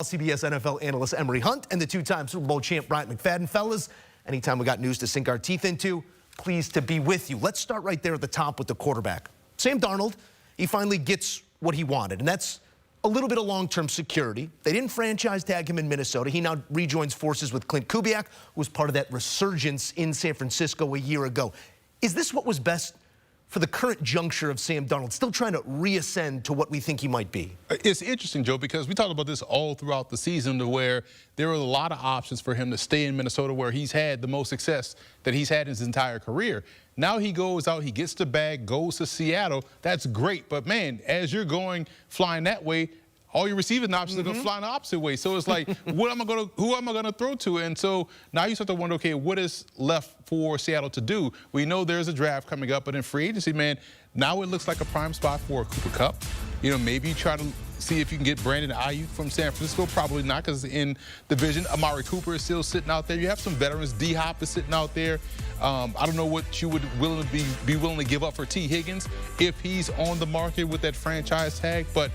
CBS NFL analyst Emery Hunt and the two-time Super Bowl champ Bryant McFadden. Fellas, anytime we got news to sink our teeth into, pleased to be with you. Let's start right there at the top with the quarterback. Sam Darnold, he finally gets what he wanted, and that's a little bit of long-term security. They didn't franchise tag him in Minnesota. He now rejoins forces with Clint Kubiak, who was part of that resurgence in San Francisco a year ago. Is this what was best for the current juncture of Sam Darnold, still trying to reascend to what we think he might be? It's interesting, Joe, because we talked about this all throughout the season, to where there were a lot of options for him to stay in Minnesota, where he's had the most success that he's had in his entire career. Now he goes out, he gets the bag, goes to Seattle. That's great. But, man, as you're flying that way, all your receiving options are going to fly in the opposite way. So it's like, who am I going to throw to? And so now you start to wonder, okay, what is left for Seattle to do? We know there's a draft coming up, but in free agency, man, now it looks like a prime spot for a Cooper Kupp. You know, maybe you try to see if you can get Brandon Ayuk from San Francisco. Probably not, because in division, Amari Cooper is still sitting out there. You have some veterans. D-Hop is sitting out there. I don't know what you would be willing to give up for T. Higgins if he's on the market with that franchise tag. But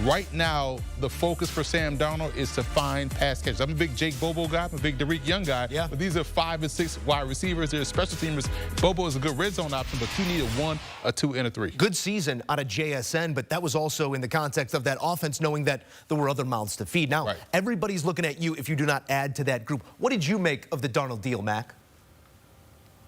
right now, the focus for Sam Darnold is to find pass catchers. I'm a big Jake Bobo guy. I'm a big Derek Young guy. Yeah. But these are 5 and 6 wide receivers. They're special teamers. Bobo is a good red zone option, but you need a 1, a 2, and a 3. Good season out of JSN, but that was also in the context of that offense, knowing that there were other mouths to feed. Now, everybody's looking at you if you do not add to that group. What did you make of the Darnold deal, Mac?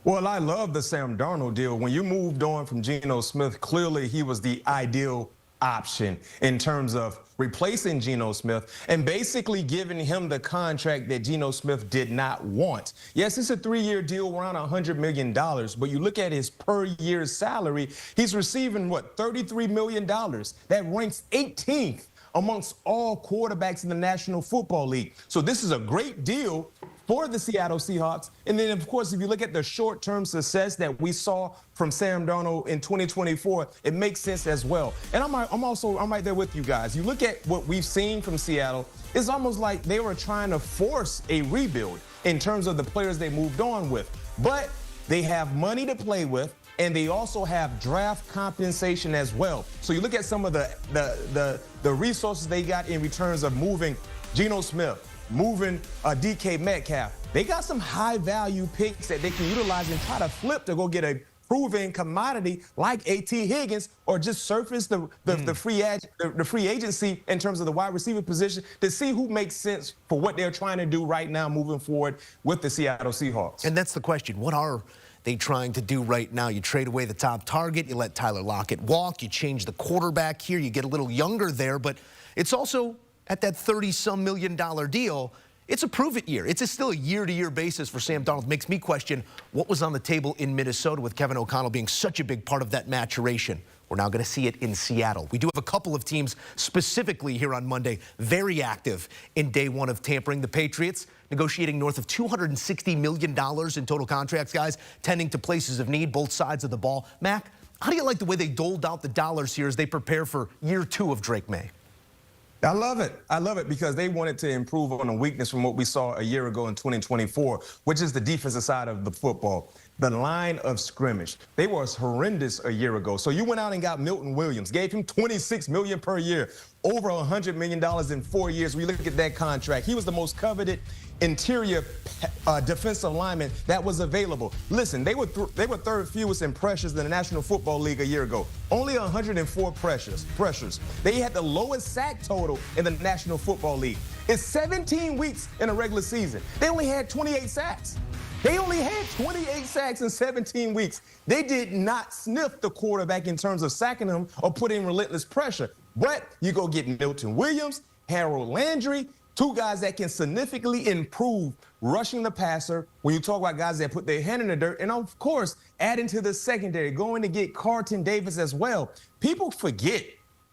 Well, I love the Sam Darnold deal. When you moved on from Geno Smith, clearly he was the ideal option in terms of replacing Geno Smith and basically giving him the contract that Geno Smith did not want. Yes, it's a 3-year deal around $100 million, but you look at his per year salary, he's receiving, what, $33 million. That ranks 18th amongst all quarterbacks in the National Football League. So this is a great deal for the Seattle Seahawks. And then, of course, if you look at the short-term success that we saw from Sam Darnold in 2024, it makes sense as well. And I'm right there with you guys. You look at what we've seen from Seattle, it's almost like they were trying to force a rebuild in terms of the players they moved on with. But they have money to play with, and they also have draft compensation as well. So you look at some of the resources they got in returns of moving Geno Smith, moving DK Metcalf. They got some high-value picks that they can utilize and try to flip to go get a proven commodity like A.T. Higgins, or just surface the free agency in terms of the wide receiver position to see who makes sense for what they're trying to do right now moving forward with the Seattle Seahawks. And that's the question. What are they trying to do right now? You trade away the top target, you let Tyler Lockett walk, you change the quarterback here, you get a little younger there, but it's also at that $30-some million deal. It's a prove-it year. It's still a year-to-year basis for Sam Darnold. Makes me question what was on the table in Minnesota with Kevin O'Connell being such a big part of that maturation. We're now going to see it in Seattle. We do have a couple of teams specifically here on Monday very active in day one of tampering. The Patriots negotiating north of $260 million in total contracts, guys, tending to places of need, both sides of the ball. Mac, how do you like the way they doled out the dollars here as they prepare for year 2 of Drake May? I love it. I love it because they wanted to improve on a weakness from what we saw a year ago in 2024, which is the defensive side of the football. The line of scrimmage. They were horrendous a year ago. So you went out and got Milton Williams, gave him $26 million per year, over $100 million in 4 years. We look at that contract. He was the most coveted interior defensive lineman that was available. Listen, they were third fewest in pressures in the National Football League a year ago. Only 104 pressures. They had the lowest sack total in the National Football League. It's 17 weeks in a regular season. They only had 28 sacks. They only had 28 sacks in 17 weeks. They did not sniff the quarterback in terms of sacking him or putting relentless pressure. But you go get Milton Williams, Harold Landry, 2 guys that can significantly improve rushing the passer when you talk about guys that put their hand in the dirt. And, of course, adding to the secondary, going to get Carlton Davis as well. People forget.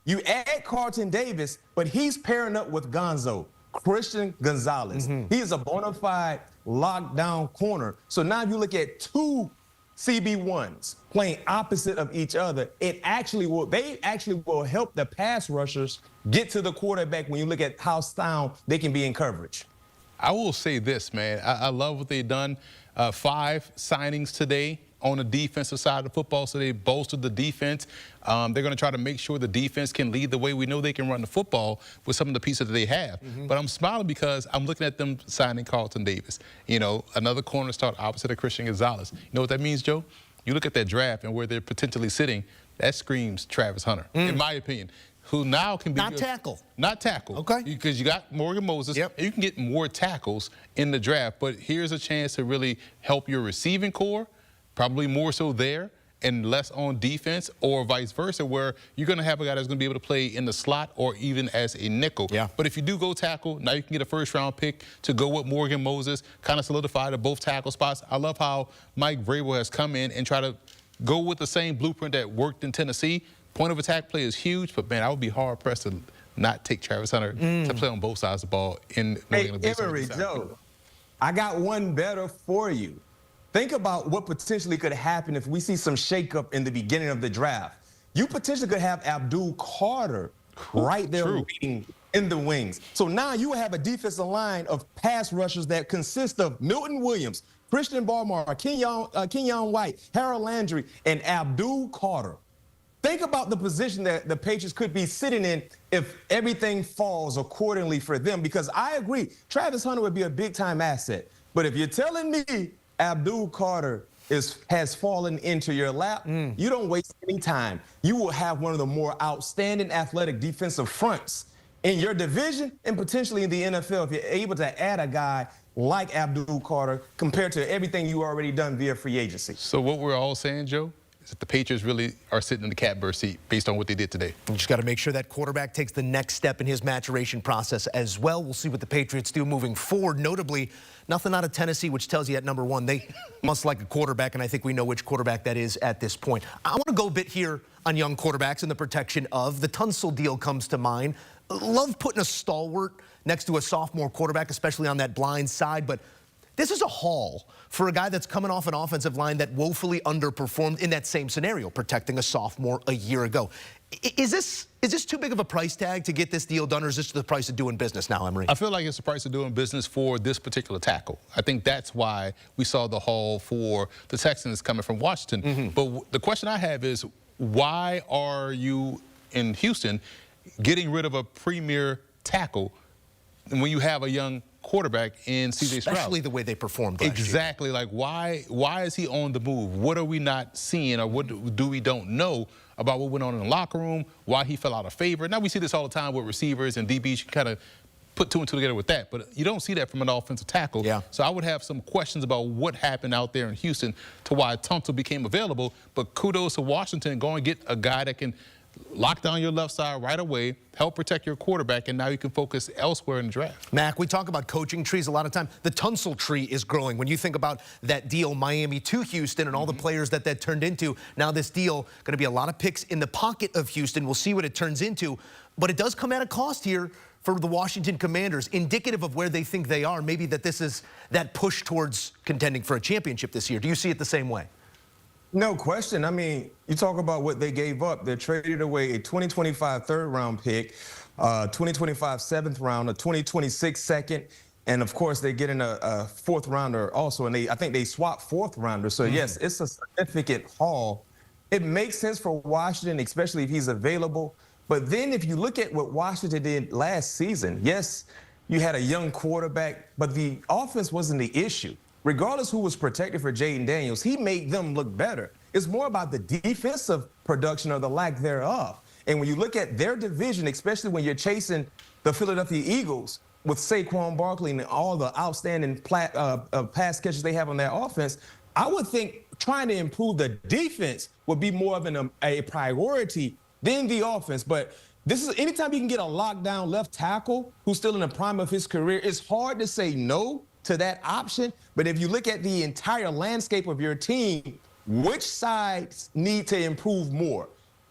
You add Carlton Davis, but he's pairing up with Gonzo, Christian Gonzalez. He is a bona fide lockdown corner. So now if you look at 2 CB1s playing opposite of each other, they actually will help the pass rushers get to the quarterback when you look at how sound they can be in coverage. I will say this, man. I love what they've done. 5 signings today on the defensive side of the football, so they bolstered the defense. They're going to try to make sure the defense can lead the way we know they can run the football with some of the pieces that they have. But I'm smiling because I'm looking at them signing Carlton Davis. You know, another corner start opposite of Christian Gonzalez. You know what that means, Joe? You look at that draft and where they're potentially sitting, that screams Travis Hunter, in my opinion, who now can be Not tackle. Not tackle. Okay. Because you got Morgan Moses. Yep. And you can get more tackles in the draft. But here's a chance to really help your receiving core, probably more so there and less on defense, or vice versa, where you're going to have a guy that's going to be able to play in the slot or even as a nickel. Yeah. But if you do go tackle, now you can get a first-round pick to go with Morgan Moses, kind of solidify the both tackle spots. I love how Mike Vrabel has come in and try to go with the same blueprint that worked in Tennessee. Point of attack play is huge, but, man, I would be hard-pressed to not take Travis Hunter to play on both sides of the ball in New England. Hey, Emory, Joe, I got one better for you. Think about what potentially could happen if we see some shakeup in the beginning of the draft. You potentially could have Abdul Carter right there waiting in the wings. So now you have a defensive line of pass rushers that consist of Milton Williams, Christian Barmore, Kenyon White, Harold Landry, and Abdul Carter. Think about the position that the Patriots could be sitting in if everything falls accordingly for them, because I agree, Travis Hunter would be a big-time asset. But if you're telling me Abdul Carter has fallen into your lap, you don't waste any time. You will have one of the more outstanding athletic defensive fronts in your division and potentially in the NFL if you're able to add a guy like Abdul Carter compared to everything you already done via free agency. So what we're all saying, Joe, is that the Patriots really are sitting in the catbird seat based on what they did today. You just got to make sure that quarterback takes the next step in his maturation process as well. We'll see what the Patriots do moving forward. Notably, nothing out of Tennessee, which tells you at number one, they must like a quarterback, and I think we know which quarterback that is at this point. I want to go a bit here on young quarterbacks and the protection of. The Tunsil deal comes to mind. Love putting a stalwart next to a sophomore quarterback, especially on that blind side, but this is a haul for a guy that's coming off an offensive line that woefully underperformed in that same scenario, protecting a sophomore a year ago. Is this too big of a price tag to get this deal done, or is this the price of doing business now, Emory? I feel like it's the price of doing business for this particular tackle. I think that's why we saw the haul for the Texans coming from Washington. But the question I have is, why are you in Houston getting rid of a premier tackle when you have a young quarterback in C.J. Stroud? Especially the way they performed last year. Exactly. Like, why is he on the move? What are we not seeing, or what do we don't know about what went on in the locker room, why he fell out of favor? Now, we see this all the time with receivers and DBs. You kind of put two and two together with that, but you don't see that from an offensive tackle. Yeah. So I would have some questions about what happened out there in Houston to why Tunsil became available, but kudos to Washington. Go and get a guy that can lock down your left side right away, help protect your quarterback, and now you can focus elsewhere in the draft. Mac, we talk about coaching trees a lot of time. The Tunsil tree is growing. When you think about that deal, Miami to Houston, and all the players that turned into, now this deal, going to be a lot of picks in the pocket of Houston. We'll see what it turns into. But it does come at a cost here for the Washington Commanders, indicative of where they think they are. Maybe that this is that push towards contending for a championship this year. Do you see it the same way? No question. I mean, you talk about what they gave up. They traded away a 2025 third-round pick, 2025 seventh round, a 2026 second, and, of course, they're getting a fourth-rounder also, and I think they swapped fourth-rounder. So, yes, it's a significant haul. It makes sense for Washington, especially if he's available. But then if you look at what Washington did last season, yes, you had a young quarterback, but the offense wasn't the issue. Regardless who was protected for Jaden Daniels, he made them look better. It's more about the defensive production or the lack thereof. And when you look at their division, especially when you're chasing the Philadelphia Eagles with Saquon Barkley and all the outstanding pass catches they have on their offense, I would think trying to improve the defense would be more of a priority than the offense. But this is anytime you can get a lockdown left tackle who's still in the prime of his career, it's hard to say no to that option. But if you look at the entire landscape of your team, which sides need to improve more,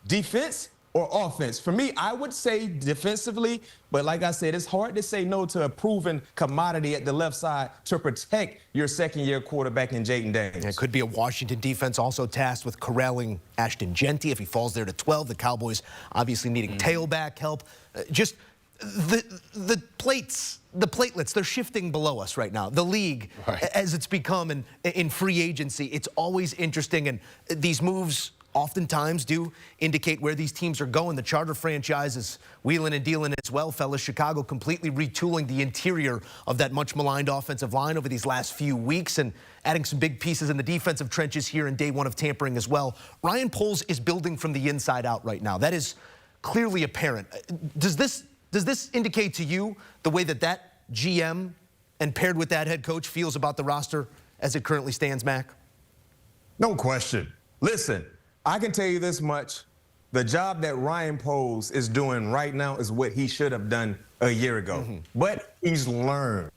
defense or offense? For me, I would say defensively, but like I said, it's hard to say no to a proven commodity at the left side to protect your second-year quarterback in Jaden Daniels. It could be a Washington defense also tasked with corralling Ashton Genty if he falls there to 12. The Cowboys obviously needing tailback help. Just the platelets, they're shifting below us right now. The league, as it's become in free agency, it's always interesting, and these moves oftentimes do indicate where these teams are going. The Charter franchise is wheeling and dealing as well, fellas. Chicago completely retooling the interior of that much maligned offensive line over these last few weeks and adding some big pieces in the defensive trenches here in day one of tampering as well. Ryan Poles is building from the inside out right now. That is clearly apparent. Does this indicate to you the way that GM and paired with that head coach feels about the roster as it currently stands, Mac? No question. Listen, I can tell you this much. The job that Ryan Poles is doing right now is what he should have done a year ago. But he's learned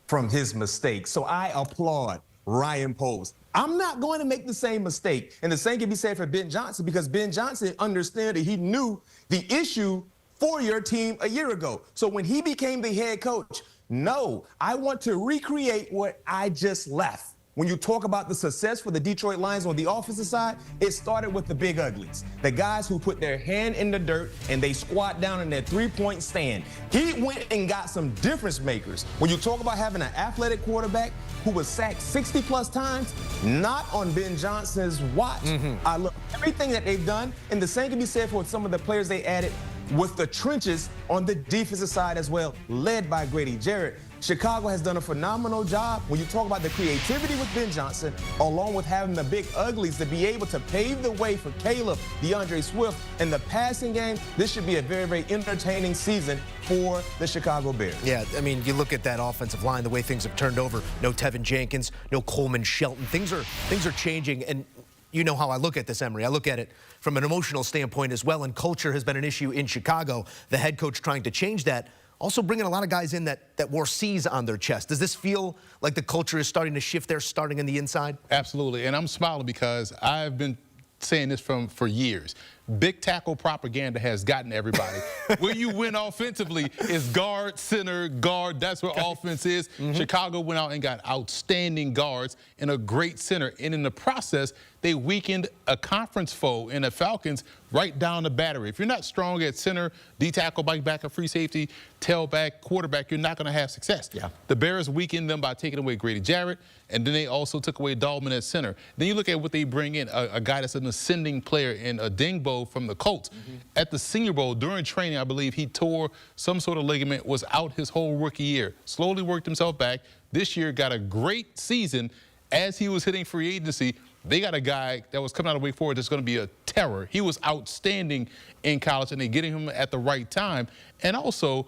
from his mistakes. So I applaud Ryan Poles. I'm not going to make the same mistake. And the same can be said for Ben Johnson, because Ben Johnson understood that he knew the issue for your team a year ago. So when he became the head coach, no, I want to recreate what I just left. When you talk about the success for the Detroit Lions on the offensive side, it started with the big uglies, the guys who put their hand in the dirt and they squat down in their three-point stand. He went and got some difference makers. When you talk about having an athletic quarterback who was sacked 60-plus times, not on Ben Johnson's watch. I love everything that they've done, and the same can be said for some of the players they added with the trenches on the defensive side as well, led by Grady Jarrett. Chicago has done a phenomenal job when you talk about the creativity with Ben Johnson, along with having the big uglies to be able to pave the way for Caleb, DeAndre Swift, and the passing game. This should be a very, very entertaining season for the Chicago Bears. Yeah, I mean, you look at that offensive line, the way things have turned over. No Tevin Jenkins, no Coleman Shelton. Things are changing, and you know how I look at this, Emery. I look at it from an emotional standpoint as well, and culture has been an issue in Chicago. The head coach trying to change that. Also bringing a lot of guys in that wore C's on their chest. Does this feel like the culture is starting to shift there, starting in the inside? Absolutely, and I'm smiling because I've been saying this for years. Big tackle propaganda has gotten everybody. Where you win offensively is guard, center, guard. That's where offense is. Chicago went out and got outstanding guards and a great center. And in the process, they weakened a conference foe in the Falcons right down the battery. If you're not strong at center, D-tackle, back, free safety, tailback, quarterback, you're not going to have success. The Bears weakened them by taking away Grady Jarrett, and then they also took away Dahlman at center. Then you look at what they bring in, a guy that's an ascending player in a Dingbo from the Colts. At the Senior Bowl, during training, I believe he tore some sort of ligament, was out his whole rookie year. Slowly worked himself back. This year got a great season as he was hitting free agency. They got a guy that was coming out of Wake Forest that's going to be a terror. He was outstanding in college, and they're getting him at the right time. And also,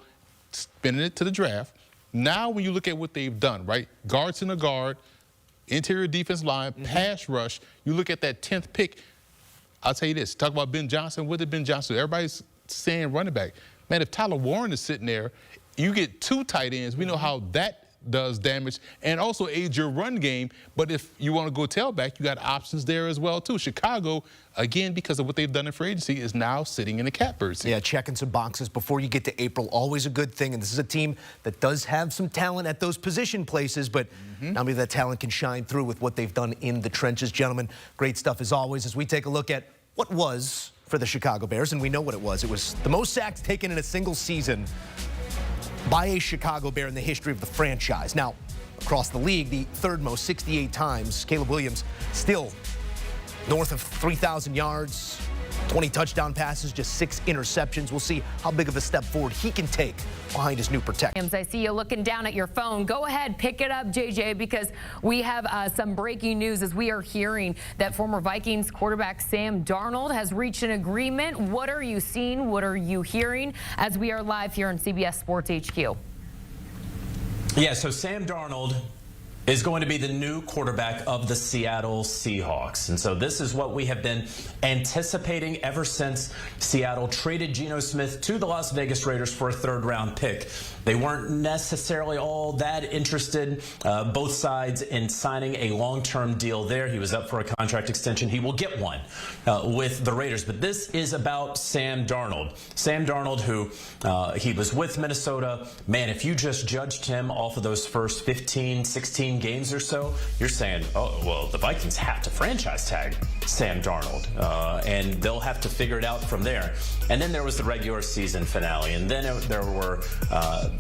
spinning it to the draft. Now when you look at what they've done, right? Guards in the guard, interior defense line, pass rush. You look at that 10th pick. I'll tell you this. Talk about Ben Johnson. What did Ben Johnson do? Everybody's saying running back. Man, if Tyler Warren is sitting there, you get 2 tight ends. We know how that does damage and also aids your run game. But if you want to go tailback, you got options there as well, too. Chicago, again, because of what they've done in free agency, is now sitting in the catbird seat. Yeah, checking some boxes before you get to April, always a good thing. And this is a team that does have some talent at those position places, but now maybe that talent can shine through with what they've done in the trenches. Gentlemen, great stuff as always as we take a look at what was for the Chicago Bears, and we know what it was. It was the most sacks taken in a single season by a Chicago Bear in the history of the franchise. Now, across the league, the third most, 68 times. Caleb Williams still north of 3,000 yards, 20 touchdown passes, just 6 interceptions. We'll see how big of a step forward he can take behind his new protection. I see you looking down at your phone. Go ahead, pick it up, JJ, because we have some breaking news as we are hearing that former Vikings quarterback Sam Darnold has reached an agreement. What are you seeing? What are you hearing as we are live here on CBS Sports HQ? Yeah, so Sam Darnold is going to be the new quarterback of the Seattle Seahawks. And so this is what we have been anticipating ever since Seattle traded Geno Smith to the Las Vegas Raiders for a 3rd-round pick. They weren't necessarily all that interested, both sides, in signing a long-term deal there. He was up for a contract extension. He will get one with the Raiders. But this is about Sam Darnold. Sam Darnold, who he was with Minnesota. Man, if you just judged him off of those first 15, 16 15 games or so, you're saying, oh, well, the Vikings have to franchise tag Sam Darnold, and they'll have to figure it out from there. And then there was the regular season finale, and then there were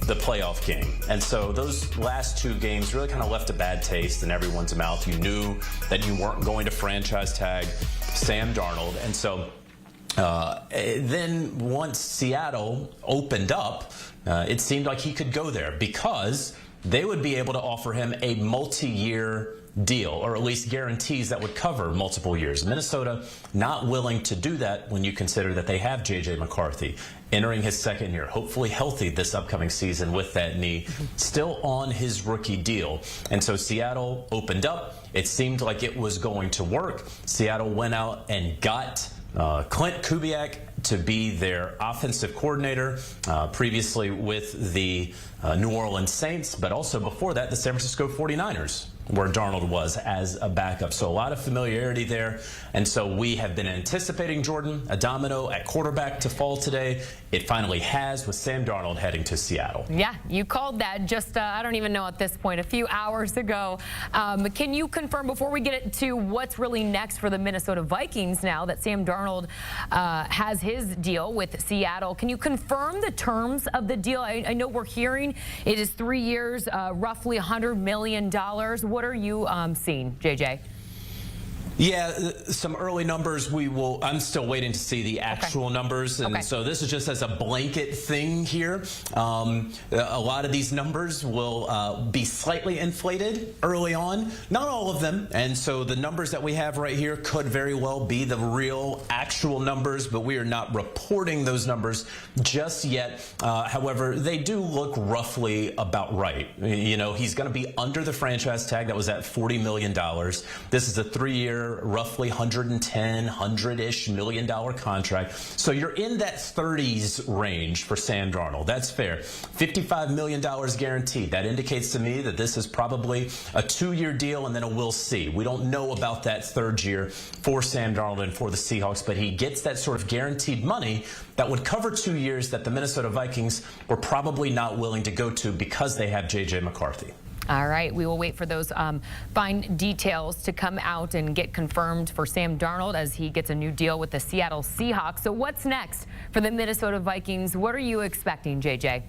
the playoff game. And so those last 2 games really kind of left a bad taste in everyone's mouth. You knew that you weren't going to franchise tag Sam Darnold. And so then once Seattle opened up, it seemed like he could go there because they would be able to offer him a multi-year deal, or at least guarantees that would cover multiple years. Minnesota not willing to do that when you consider that they have J.J. McCarthy entering his 2nd year, hopefully healthy this upcoming season with that knee, still on his rookie deal. And so Seattle opened up. It seemed like it was going to work. Seattle went out and got Clint Kubiak to be their offensive coordinator, previously with the New Orleans Saints, but also before that, the San Francisco 49ers, where Darnold was as a backup. So a lot of familiarity there. And so we have been anticipating, Jordan, a domino at quarterback to fall today. It finally has, with Sam Darnold heading to Seattle. Yeah, you called that just, I don't even know at this point, a few hours ago. Can you confirm, before we get to what's really next for the Minnesota Vikings now that Sam Darnold has his deal with Seattle, can you confirm the terms of the deal? I know we're hearing it is 3 years, roughly $100 million. What are you seeing, JJ? Yeah, some early numbers I'm still waiting to see the actual numbers. And so this is just as a blanket thing here. A lot of these numbers will be slightly inflated early on, not all of them. And so the numbers that we have right here could very well be the real actual numbers, but we are not reporting those numbers just yet. However, they do look roughly about right. You know, he's going to be under the franchise tag that was at $40 million. This is a 3-year, roughly $110-ish million contract. So you're in that 30s range for Sam Darnold. That's fair. $55 million guaranteed. That indicates to me that this is probably a 2-year deal and then a we'll see. We don't know about that 3rd year for Sam Darnold and for the Seahawks, but he gets that sort of guaranteed money that would cover 2 years that the Minnesota Vikings were probably not willing to go to because they have J.J. McCarthy. All right, we will wait for those fine details to come out and get confirmed for Sam Darnold as he gets a new deal with the Seattle Seahawks. So what's next for the Minnesota Vikings? What are you expecting, JJ?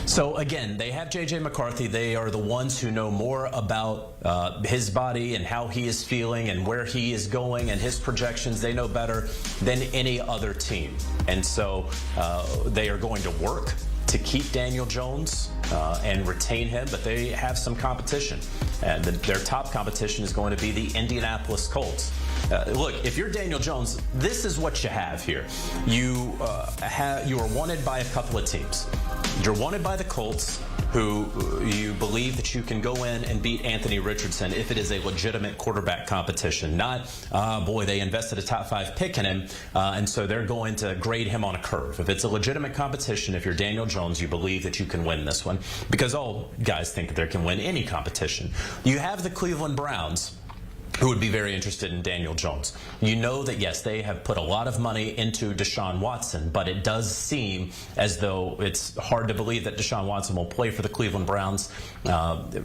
So again, they have J.J. McCarthy. They are the ones who know more about his body and how he is feeling and where he is going and his projections. They know better than any other team. And so they are going to work to keep Daniel Jones and retain him, but they have some competition. And their top competition is going to be the Indianapolis Colts. Look, if you're Daniel Jones, this is what you have here. You are wanted by a couple of teams. You're wanted by the Colts, who you believe that you can go in and beat Anthony Richardson if it is a legitimate quarterback competition. Not, boy, they invested a top 5 pick in him, and so they're going to grade him on a curve. If it's a legitimate competition, if you're Daniel Jones, you believe that you can win this one, because all guys think that they can win any competition. You have the Cleveland Browns, who would be very interested in Daniel Jones. You know that, yes, they have put a lot of money into Deshaun Watson, but it does seem as though it's hard to believe that Deshaun Watson will play for the Cleveland Browns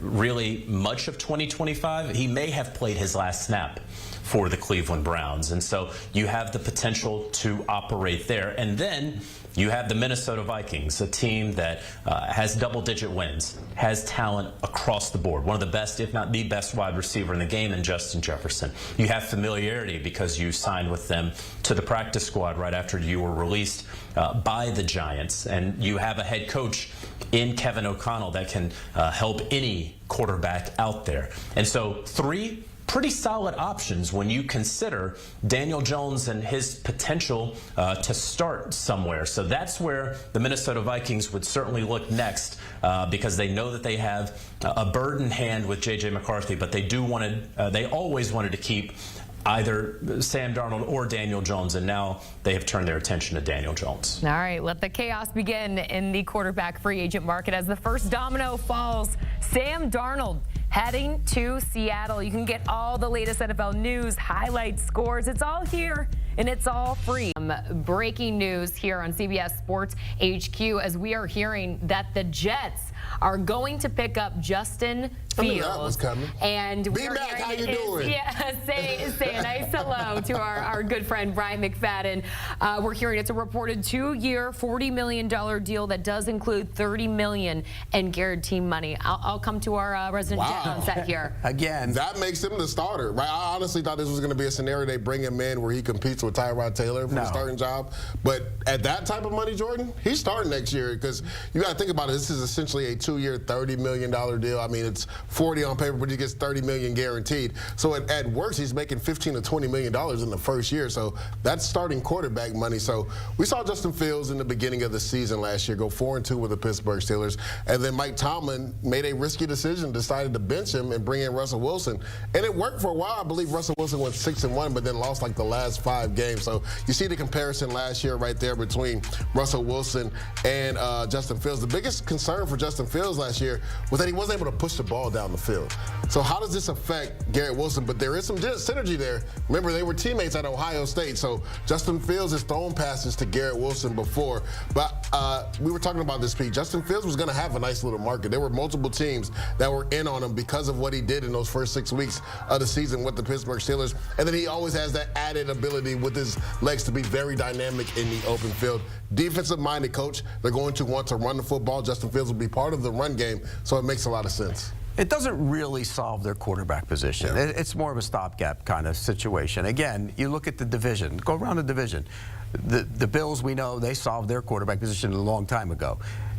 really much of 2025. He may have played his last snap for the Cleveland Browns. And so you have the potential to operate there. And then you have the Minnesota Vikings, a team that has double-digit wins, has talent across the board. One of the best, if not the best, wide receiver in the game in Justin Jefferson. You have familiarity because you signed with them to the practice squad right after you were released by the Giants. And you have a head coach in Kevin O'Connell that can help any quarterback out there. And so 3 pretty solid options when you consider Daniel Jones and his potential to start somewhere. So that's where the Minnesota Vikings would certainly look next, because they know that they have a bird in hand with J.J. McCarthy, but they always wanted to keep either Sam Darnold or Daniel Jones, and now they have turned their attention to Daniel Jones. All right, let the chaos begin in the quarterback free agent market as the first domino falls. Sam Darnold heading to Seattle. You can get all the latest NFL news, highlights, scores. It's all here and it's all free. Breaking news here on CBS Sports HQ as we are hearing that the Jets are going to pick up Justin Fields. That was coming. And we're back. How you hearing doing? Yeah, say a nice hello to our good friend Brian McFadden. We're hearing it's a reported 2-year, $40 million deal that does include $30 million in guaranteed money. I'll come to our resident Jet on set here. Again, that makes him the starter, right? I honestly thought this was going to be a scenario they bring him in where he competes with Tyrod Taylor for the starting job. But at that type of money, Jordan, he's starting next year because you got to think about it. This is essentially a 2-year, $30 million deal. I mean, it's 40 on paper, but he gets $30 million guaranteed. So at worst, he's making $15 to $20 million in the first year. So that's starting quarterback money. So we saw Justin Fields in the beginning of the season last year go 4-2 with the Pittsburgh Steelers, and then Mike Tomlin made a risky decision, decided to bench him and bring in Russell Wilson, and it worked for a while. I believe Russell Wilson went 6-1, but then lost like the last 5 games. So you see the comparison last year right there between Russell Wilson and Justin Fields. The biggest concern for Justin Fields last year was that he wasn't able to push the ball down the field. So how does this affect Garrett Wilson? But there is some synergy there. Remember, they were teammates at Ohio State, so Justin Fields has thrown passes to Garrett Wilson before. But we were talking about this, Pete. Justin Fields was going to have a nice little market. There were multiple teams that were in on him because of what he did in those first 6 weeks of the season with the Pittsburgh Steelers. And then he always has that added ability with his legs to be very dynamic in the open field. Defensive-minded coach. They're going to want to run the football. Justin Fields will be part of the run game, so it makes a lot of sense. It doesn't really solve their quarterback position. Yeah. It's more of a stopgap kind of situation. Again, you look at the division. Go around the division. The Bills, we know, they solved their quarterback position a long time ago.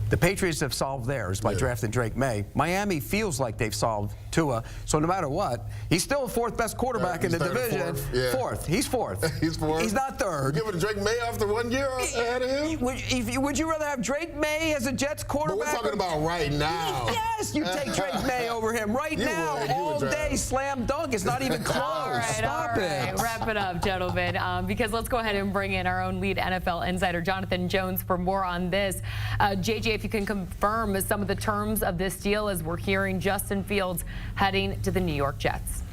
The Patriots have solved theirs by drafting Drake May. Miami feels like they've solved Tua. So no matter what, he's still a 4th best quarterback in the division. Fourth. He's 4th. He's 4th. He's not 3rd. You're giving Drake May after 1 year ahead of him? Would you rather have Drake May as a Jets quarterback? But we're talking about right now. Yes, you take Drake May over him right now, all day, slam dunk. It's not even close. All right. Wrap it up, gentlemen, because let's go ahead and bring in our own lead NFL insider, Jonathan Jones, for more on this. JJ, if you can confirm some of the terms of this deal as we're hearing Justin Fields heading to the New York Jets.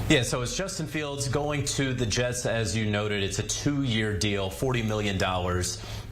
Yeah, so it's Justin Fields going to the Jets. As you noted, it's a 2-year deal, $40 million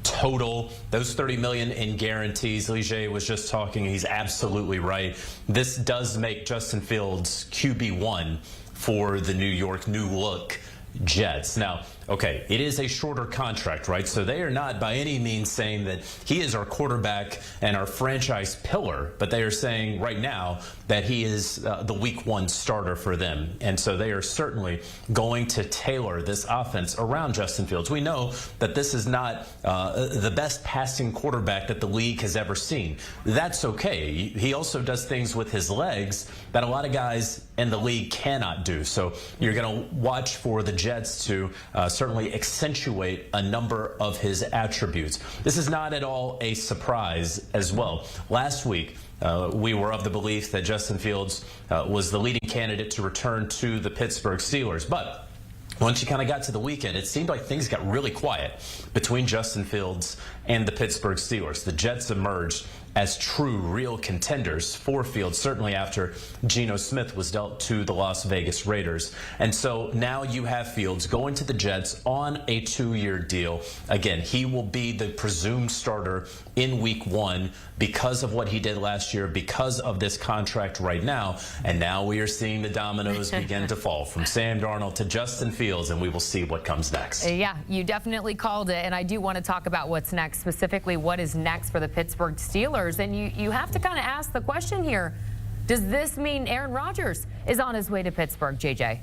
total. Those $30 million in guarantees. Lige was just talking. He's absolutely right. This does make Justin Fields QB1 for the New York new look Jets. Now, okay, it is a shorter contract, right? So they are not by any means saying that he is our quarterback and our franchise pillar, but they are saying right now that he is the week 1 starter for them. And so they are certainly going to tailor this offense around Justin Fields. We know that this is not the best passing quarterback that the league has ever seen. That's okay. He also does things with his legs that a lot of guys in the league cannot do. So you're going to watch for the Jets to certainly accentuate a number of his attributes. This is not at all a surprise as well. Last week, we were of the belief that Justin Fields was the leading candidate to return to the Pittsburgh Steelers. But once you kind of got to the weekend, it seemed like things got really quiet between Justin Fields and the Pittsburgh Steelers. The Jets emerged as true, real contenders for Fields, certainly after Geno Smith was dealt to the Las Vegas Raiders. And so now you have Fields going to the Jets on a 2-year deal. Again, he will be the presumed starter in week 1 because of what he did last year, because of this contract right now. And now we are seeing the dominoes begin to fall from Sam Darnold to Justin Fields, and we will see what comes next. Yeah, you definitely called it, and I do want to talk about what's next, specifically what is next for the Pittsburgh Steelers. And you have to kind of ask the question here, does this mean Aaron Rodgers is on his way to Pittsburgh, JJ?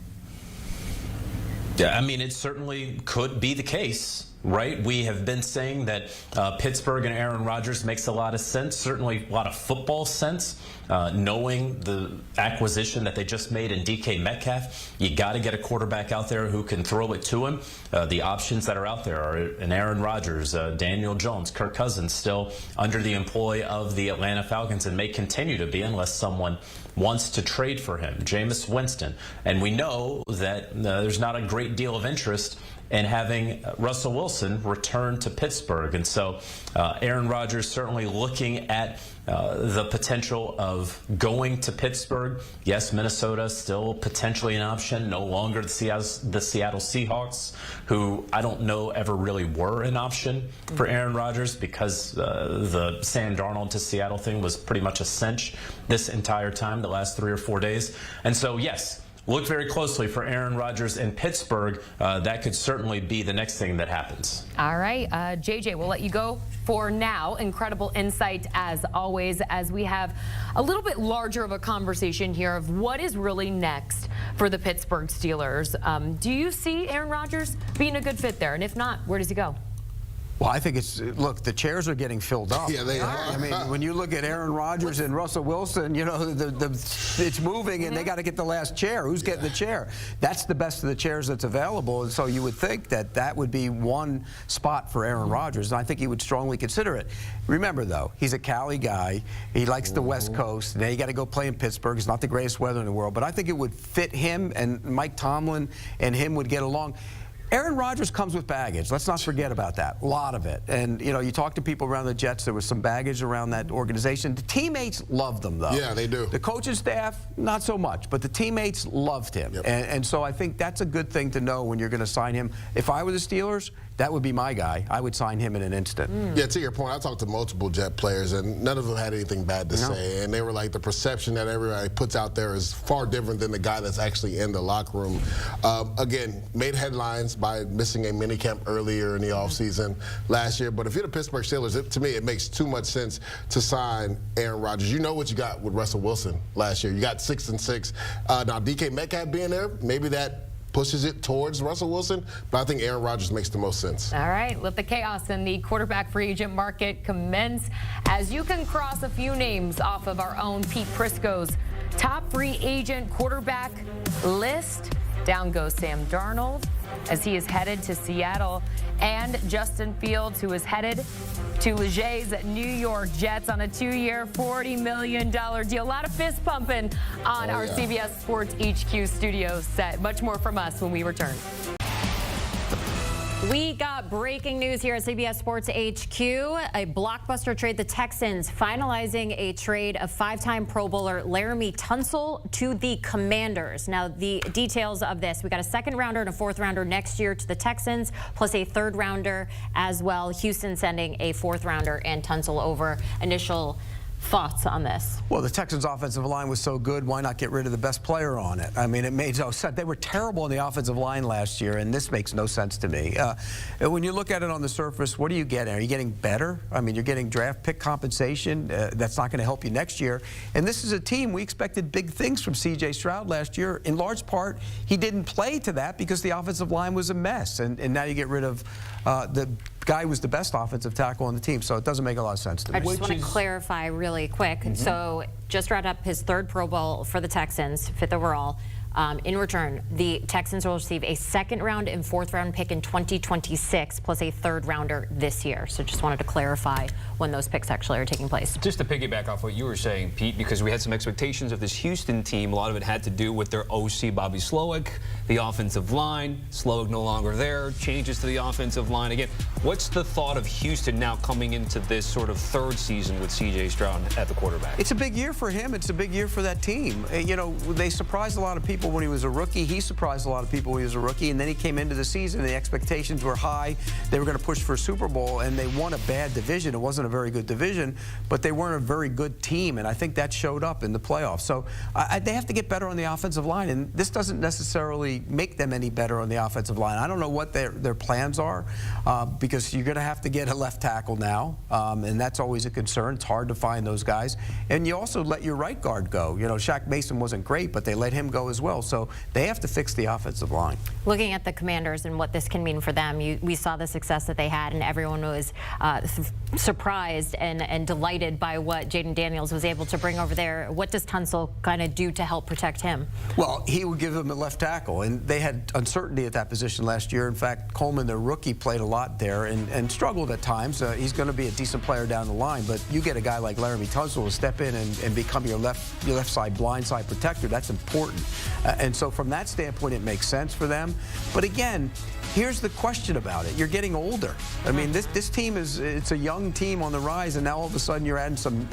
Yeah, I mean, it certainly could be the case. Right? We have been saying that Pittsburgh and Aaron Rodgers makes a lot of sense, certainly a lot of football sense, knowing the acquisition that they just made in DK Metcalf. You got to get a quarterback out there who can throw it to him. The options that are out there are an Aaron Rodgers, Daniel Jones, Kirk Cousins, still under the employ of the Atlanta Falcons and may continue to be unless someone wants to trade for him. Jameis Winston. And we know that there's not a great deal of interest and having Russell Wilson return to Pittsburgh. And so Aaron Rodgers certainly looking at the potential of going to Pittsburgh. Yes, Minnesota still potentially an option, no longer the Seattle Seahawks, who I don't know ever really were an option for Aaron Rodgers, because the Sam Darnold to Seattle thing was pretty much a cinch this entire time, the last 3 or 4 days. And so, yes, look very closely for Aaron Rodgers in Pittsburgh. That could certainly be the next thing that happens. All right, JJ, we'll let you go for now. Incredible insight as always, as we have a little bit larger of a conversation here of what is really next for the Pittsburgh Steelers. Do you see Aaron Rodgers being a good fit there? And if not, where does he go? Well, I think look, the chairs are getting filled up. Yeah, they are. I mean, when you look at Aaron Rodgers and Russell Wilson, you know, it's moving and they got to get the last chair. Who's getting the chair? That's the best of the chairs that's available. And so you would think that that would be one spot for Aaron Rodgers. And I think he would strongly consider it. Remember, though, he's a Cali guy. He likes the West Coast. Now you got to go play in Pittsburgh. It's not the greatest weather in the world. But I think it would fit him, and Mike Tomlin and him would get along. Aaron Rodgers comes with baggage. Let's not forget about that. A lot of it. And, you know, you talk to people around the Jets, there was some baggage around that organization. The teammates loved them, though. Yeah, they do. The coaching staff, not so much. But the teammates loved him. Yep. And so I think that's a good thing to know when you're going to sign him. If I were the Steelers, that would be my guy. I would sign him in an instant. Yeah, to your point, I talked to multiple Jet players, and none of them had anything bad to say. And they were like, the perception that everybody puts out there is far different than the guy that's actually in the locker room. Again, made headlines by missing a minicamp earlier in the offseason last year. But if you're the Pittsburgh Steelers, to me, it makes too much sense to sign Aaron Rodgers. You know what you got with Russell Wilson last year. You got 6-6. Now, DK Metcalf being there, maybe that pushes it towards Russell Wilson, but I think Aaron Rodgers makes the most sense. All right, let the chaos in the quarterback free agent market commence, as you can cross a few names off of our own Pete Prisco's top free agent quarterback list. Down goes Sam Darnold, as he is headed to Seattle, and Justin Fields, who is headed to Leger's New York Jets on a 2-year, $40 million deal. A lot of fist pumping on our CBS Sports HQ studio set. Much more from us when we return. We got breaking news here at CBS Sports HQ. A blockbuster trade. The Texans finalizing a trade of 5-time Pro Bowler Laremy Tunsil to the Commanders. Now, the details of this: we got a 2nd rounder and a 4th rounder next year to the Texans, plus a 3rd rounder as well. Houston sending a 4th rounder and Tunsil over. Initial thoughts on this? Well, the Texans' offensive line was so good, why not get rid of the best player on it? I mean, it made no sense. They were terrible on the offensive line last year, and this makes no sense to me. When you look at it on the surface, what are you getting? Are you getting better? I mean, you're getting draft pick compensation. That's not going to help you next year. And this is a team, we expected big things from C.J. Stroud last year. In large part, he didn't play to that because the offensive line was a mess. And now you get rid of the guy who was the best offensive tackle on the team, so it doesn't make a lot of sense to me. I just want to clarify really quick. So just wrapped up his 3rd Pro Bowl for the Texans, 5th overall. In return, the Texans will receive a 2nd round and 4th round pick in 2026, plus a 3rd rounder this year. So just wanted to clarify when those picks actually are taking place. Just to piggyback off what you were saying, Pete, because we had some expectations of this Houston team. A lot of it had to do with their OC, Bobby Slowick, the offensive line. Slowick no longer there, changes to the offensive line. Again, what's the thought of Houston now coming into this sort of 3rd season with C.J. Stroud at the quarterback? It's a big year for him. It's a big year for that team. You know, they surprised a lot of people when he was a rookie. He surprised a lot of people when he was a rookie, and then he came into the season, and the expectations were high. They were going to push for a Super Bowl, and they won a bad division. It wasn't a very good division, but they weren't a very good team, and I think that showed up in the playoffs. So they have to get better on the offensive line, and this doesn't necessarily make them any better on the offensive line. I don't know what their plans are, because you're going to have to get a left tackle now, and that's always a concern. It's hard to find those guys. And you also let your right guard go. You know, Shaq Mason wasn't great, but they let him go as well. So they have to fix the offensive line. Looking at the Commanders and what this can mean for them, we saw the success that they had, and everyone was surprised and delighted by what Jaden Daniels was able to bring over there. What does Tunsil kind of do to help protect him? Well, he would give them a left tackle, and they had uncertainty at that position last year. In fact, Coleman, their rookie, played a lot there and struggled at times. He's going to be a decent player down the line, but you get a guy like Laremy Tunsil to step in and become your left side blind side protector. That's important. And so from that standpoint, it makes sense for them. But again, here's the question about it. You're getting older. I mean, this team it's a young team on the rise, and now all of a sudden you're adding some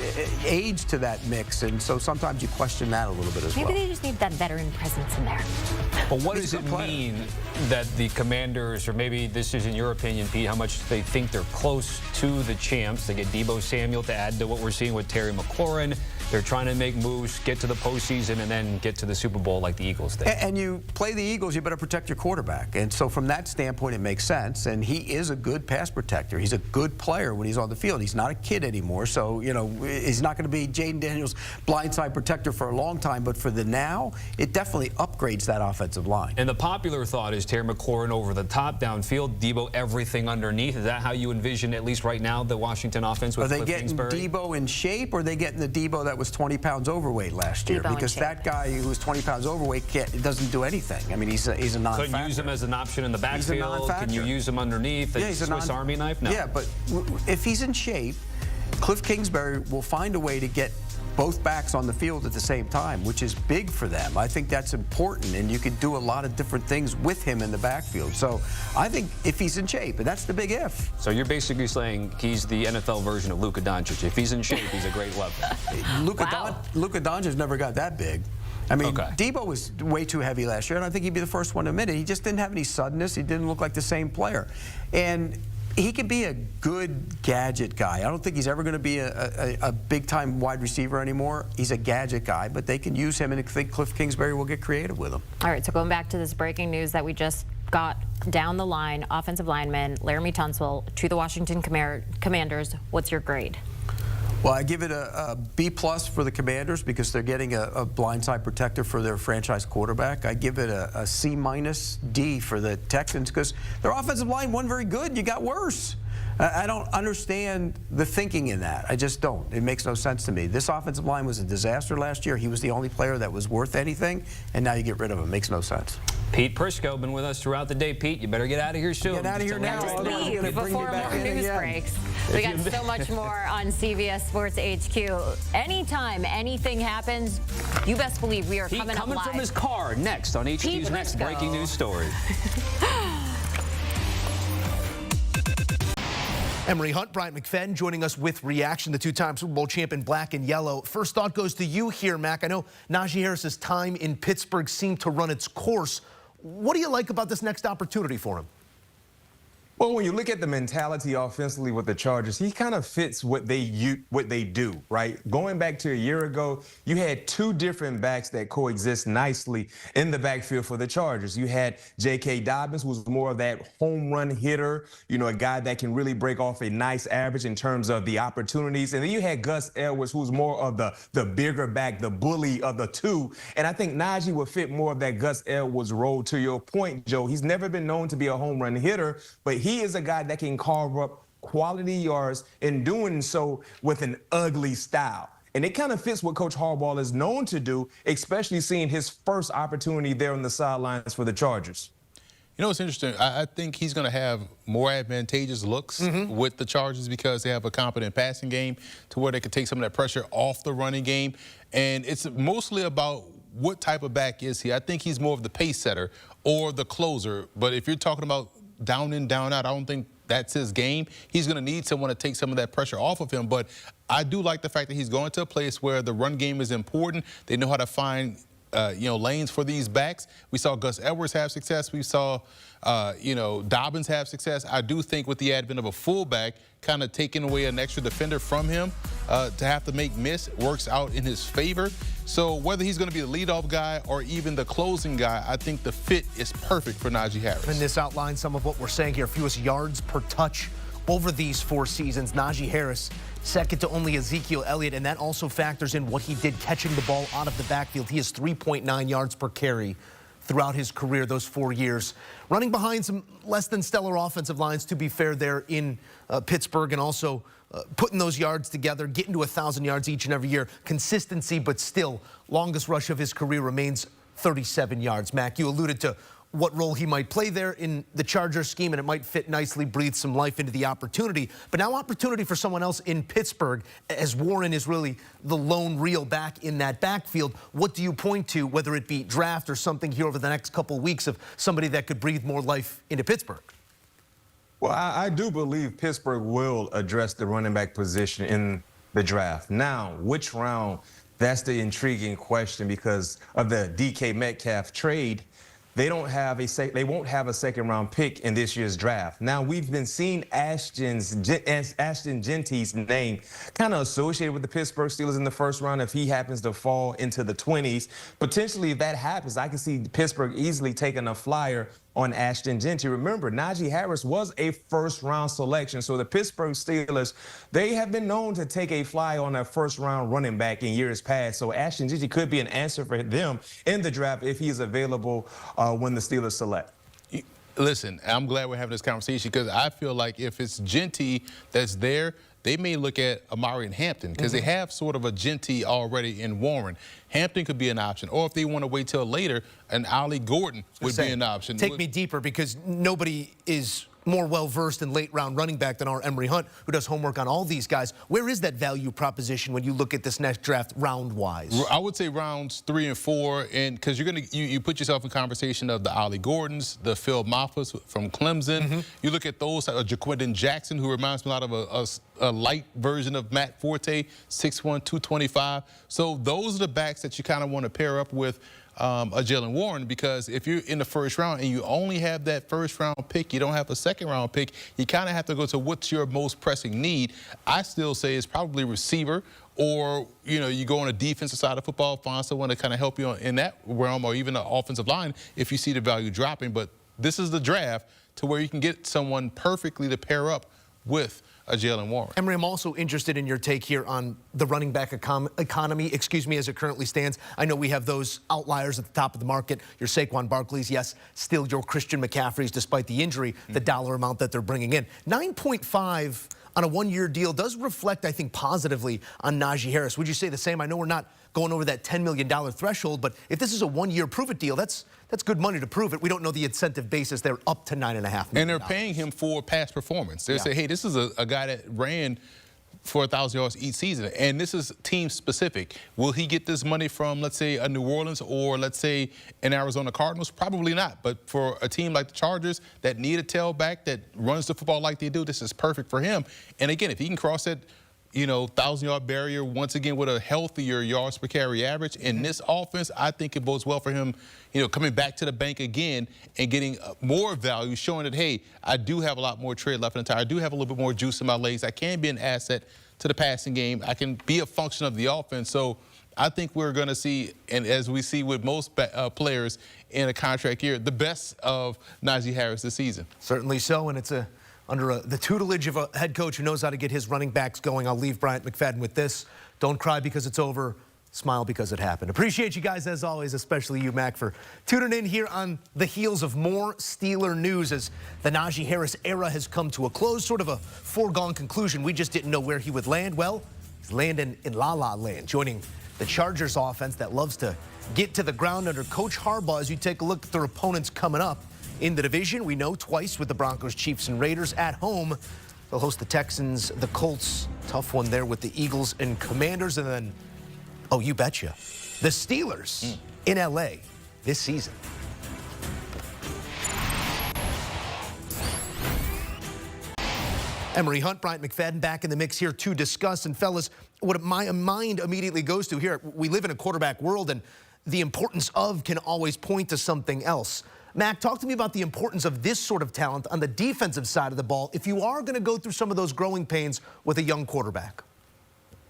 age to that mix, and so sometimes you question that a little bit as well. Maybe they just need that veteran presence in there. But what does it mean that the Commanders, or maybe this is in your opinion, Pete, how much they think they're close to the champs? They get Deebo Samuel to add to what we're seeing with Terry McLaurin. They're trying to make moves, get to the postseason, and then get to the Super Bowl like the Eagles did. And you play the Eagles, you better protect your quarterback. And so from that standpoint, it makes sense. And he is a good pass protector. He's a good player when he's on the field. He's not a kid anymore. So, you know, he's not going to be Jaden Daniels' blindside protector for a long time. But for the now, it definitely upgrades that offensive line. And the popular thought is Terry McLaurin over the top, downfield, Deebo everything underneath. Is that how you envision, at least right now, the Washington offense with Are they Cliff getting Kingsbury? Deebo in shape, or are they getting the Deebo that was 20 pounds overweight last year? Deebo in Because shape. that guy who was 20 pounds overweight doesn't do anything. I mean, he's a non-factor. Couldn't use him as an option in the He's a backfield. non-factor. Can you use him underneath? Yeah, he's a Swiss Army knife? No. Yeah, but if he's in shape, Cliff Kingsbury will find a way to get both backs on the field at the same time, which is big for them. I think that's important, and you can do a lot of different things with him in the backfield. So I think if he's in shape, and that's the big if. So you're basically saying he's the NFL version of Luka Doncic. If he's in shape, he's a great weapon. Luka Doncic never got that big. I mean, Okay. Deebo was way too heavy last year, and I think he'd be the first one to admit it. He just didn't have any suddenness. He didn't look like the same player. And he could be a good gadget guy. I don't think he's ever going to be a big-time wide receiver anymore. He's a gadget guy, but they can use him, and I think Cliff Kingsbury will get creative with him. All right, so going back to this breaking news that we just got down the line, offensive lineman Laremy Tunsil to the Washington Commanders. What's your grade? Well, I give it a B+ for the Commanders because they're getting a blindside protector for their franchise quarterback. I give it a C-D for the Texans because their offensive line wasn't very good. You got worse. I don't understand the thinking in that. I just don't. It makes no sense to me. This offensive line was a disaster last year. He was the only player that was worth anything, and now you get rid of him. Makes no sense. Pete Prisco, been with us throughout the day. Pete, you better get out of here soon. Get out of here now. Just I'm gonna leave bring before you back more in news again. breaks. We got so much more on CBS Sports HQ. Anytime anything happens, you best believe we are Pete coming up coming live. from his car next on HQ's Pete next Prisco. breaking news story. Emery Hunt, Bryant McFadden joining us with reaction, the two-time Super Bowl champ in black and yellow. First thought goes to you here, Mac. I know Najee Harris's time in Pittsburgh seemed to run its course. What do you like about this next opportunity for him? Well, when you look at the mentality offensively with the Chargers, he kind of fits what they do, right? Going back to a year ago, you had two different backs that coexist nicely in the backfield for the Chargers. You had J.K. Dobbins, who was more of that home run hitter, you know, a guy that can really break off a nice average in terms of the opportunities. And then you had Gus Edwards, who's more of the bigger back, the bully of the two. And I think Najee would fit more of that Gus Edwards role. To your point, Joe, he's never been known to be a home run hitter, but he is a guy that can carve up quality yards in doing so with an ugly style. And it kind of fits what Coach Harbaugh is known to do, especially seeing his first opportunity there on the sidelines for the Chargers. You know what's interesting? I think he's going to have more advantageous looks with the Chargers because they have a competent passing game to where they can take some of that pressure off the running game. And it's mostly about what type of back is he. I think he's more of the pace setter or the closer. But if you're talking about down in, down out, I don't think that's his game. He's going to need someone to take some of that pressure off of him. But I do like the fact that he's going to a place where the run game is important. They know how to find lanes for these backs. We saw Gus Edwards have success. We saw, Dobbins have success. I do think with the advent of a fullback, kind of taking away an extra defender from him to have to make miss works out in his favor. So whether he's going to be the leadoff guy or even the closing guy, I think the fit is perfect for Najee Harris. And this outlines some of what we're saying here. Fewest yards per touch over these 4 seasons. Najee Harris second to only Ezekiel Elliott, and that also factors in what he did catching the ball out of the backfield. He has 3.9 yards per carry throughout his career, those 4 years. Running behind some less than stellar offensive lines, to be fair, there in Pittsburgh, and also putting those yards together, getting to 1,000 yards each and every year. Consistency, but still, longest rush of his career remains 37 yards. Mac, you alluded to what role he might play there in the Charger scheme, and it might fit nicely, breathe some life into the opportunity. But now opportunity for someone else in Pittsburgh, as Warren is really the lone real back in that backfield. What do you point to, whether it be draft or something here over the next couple of weeks, of somebody that could breathe more life into Pittsburgh? Well, I do believe Pittsburgh will address the running back position in the draft. Now, which round? That's the intriguing question because of the DK Metcalf trade. They won't have a second round pick in this year's draft. Now, we've been seeing Ashton Genty's name kind of associated with the Pittsburgh Steelers in the first round if he happens to fall into the 20s. Potentially, if that happens, I can see Pittsburgh easily taking a flyer on Ashton Genty. Remember, Najee Harris was a first-round selection, so the Pittsburgh Steelers, they have been known to take a fly on a first-round running back in years past, so Ashton Genty could be an answer for them in the draft if he's available when the Steelers select. Listen, I'm glad we're having this conversation because I feel like if it's Genty that's there, they may look at Amari and Hampton because they have sort of a Genty already in Warren. Hampton could be an option. Or if they want to wait till later, an Ollie Gordon would be an option. Take me deeper because nobody is more well-versed in late-round running back than our Emory Hunt, who does homework on all these guys. Where is that value proposition when you look at this next draft round-wise? I would say rounds 3 and 4, and because you put yourself in conversation of the Ollie Gordons, the Phil Moffas from Clemson. You look at those, Jaquindon Jackson, who reminds me a lot of a light version of Matt Forte, 6'1", 225. So those are the backs that you kind of want to pair up with a Jalen Warren, because if you're in the first round and you only have that first round pick, you don't have a second round pick, you kind of have to go to what's your most pressing need. I still say it's probably receiver, or you go on the defensive side of football, find someone to kind of help you in that realm, or even the offensive line if you see the value dropping. But this is the draft to where you can get someone perfectly to pair up with a Jalen Warren. Emory, I'm also interested in your take here on the running back economy, as it currently stands. I know we have those outliers at the top of the market. Your Saquon Barkley's, yes, still your Christian McCaffrey's, despite the injury, the dollar amount that they're bringing in. 9.5 on a one-year deal does reflect, I think, positively on Najee Harris. Would you say the same? I know we're not going over that $10 million threshold, but if this is a one-year prove-it deal, that's good money to prove it. We don't know the incentive basis. They're up to $9.5 million. And they're paying him for past performance. They say, hey, this is a guy that ran for 1,000 yards each season, and this is team specific. Will he get this money from, let's say, a New Orleans or, let's say, an Arizona Cardinals? Probably not. But for a team like the Chargers that need a tailback that runs the football like they do, this is perfect for him. And again, if he can cross that 1,000-yard barrier once again with a healthier yards per carry average in this offense, I think it bodes well for him, coming back to the bank again and getting more value, showing that, hey, I do have a lot more tread left in the tire. I do have a little bit more juice in my legs. I can be an asset to the passing game. I can be a function of the offense. So I think we're going to see, and as we see with most players in a contract year, the best of Najee Harris this season. Certainly so, and it's under the tutelage of a head coach who knows how to get his running backs going. I'll leave Bryant McFadden with this. Don't cry because it's over. Smile because it happened. Appreciate you guys, as always, especially you, Mac, for tuning in here on the heels of more Steeler news as the Najee Harris era has come to a close. Sort of a foregone conclusion. We just didn't know where he would land. Well, he's landing in La La Land, joining the Chargers offense that loves to get to the ground under Coach Harbaugh. As you take a look at their opponents coming up in the division, we know twice with the Broncos, Chiefs, and Raiders. At home, they'll host the Texans, the Colts. Tough one there with the Eagles and Commanders. And then, oh, you betcha, the Steelers in L.A. this season. Emory Hunt, Bryant McFadden back in the mix here to discuss. And fellas, what my mind immediately goes to here, we live in a quarterback world, and the importance of can always point to something else. Mac, talk to me about the importance of this sort of talent on the defensive side of the ball if you are going to go through some of those growing pains with a young quarterback.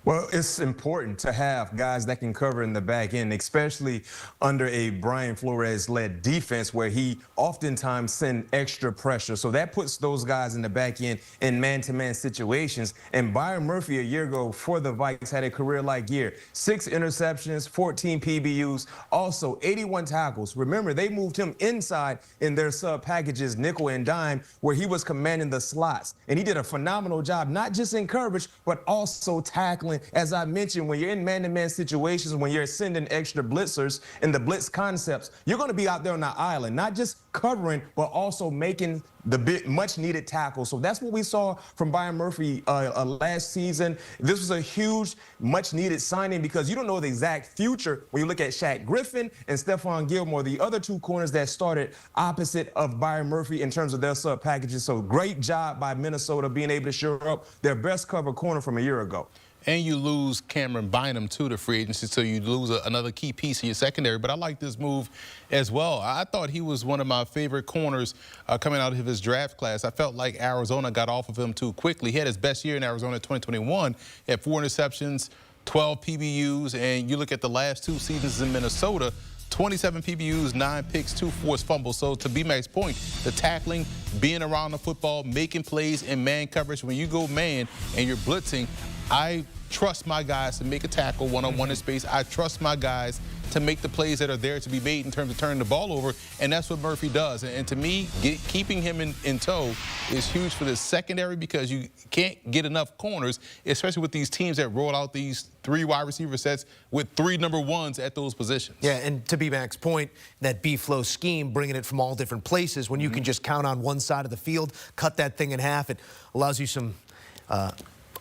Well, it's important to have guys that can cover in the back end, especially under a Brian Flores-led defense where he oftentimes sends extra pressure. So that puts those guys in the back end in man-to-man situations. And Byron Murphy a year ago for the Vikings had a career-like year. 6 interceptions, 14 PBUs, also 81 tackles. Remember, they moved him inside in their sub-packages, nickel and dime, where he was commanding the slots. And he did a phenomenal job, not just in coverage, but also tackling And as I mentioned, when you're in man-to-man situations, when you're sending extra blitzers in the blitz concepts, you're going to be out there on the island, not just covering, but also making the much-needed tackle. So that's what we saw from Byron Murphy last season. This was a huge, much-needed signing because you don't know the exact future when you look at Shaq Griffin and Stephon Gilmore, the other two corners that started opposite of Byron Murphy in terms of their sub packages. So great job by Minnesota being able to shore up their best cover corner from a year ago. And you lose Cameron Bynum to the free agency, so you lose another key piece in your secondary. But I like this move as well. I thought he was one of my favorite corners coming out of his draft class. I felt like Arizona got off of him too quickly. He had his best year in Arizona in 2021. He had 4 interceptions, 12 PBUs, and you look at the last 2 seasons in Minnesota, 27 PBUs, 9 picks, 2 forced fumbles. So to B-Mac's point, the tackling, being around the football, making plays in man coverage, when you go man and you're blitzing, I trust my guys to make a tackle one-on-one in space. I trust my guys to make the plays that are there to be made in terms of turning the ball over, and that's what Murphy does. And to me, keeping him in tow is huge for the secondary because you can't get enough corners, especially with these teams that roll out these 3 wide receiver sets with 3 number 1s at those positions. Yeah, and to B-Mac's point, that B-flow scheme, bringing it from all different places, when you can just count on one side of the field, cut that thing in half, it allows you some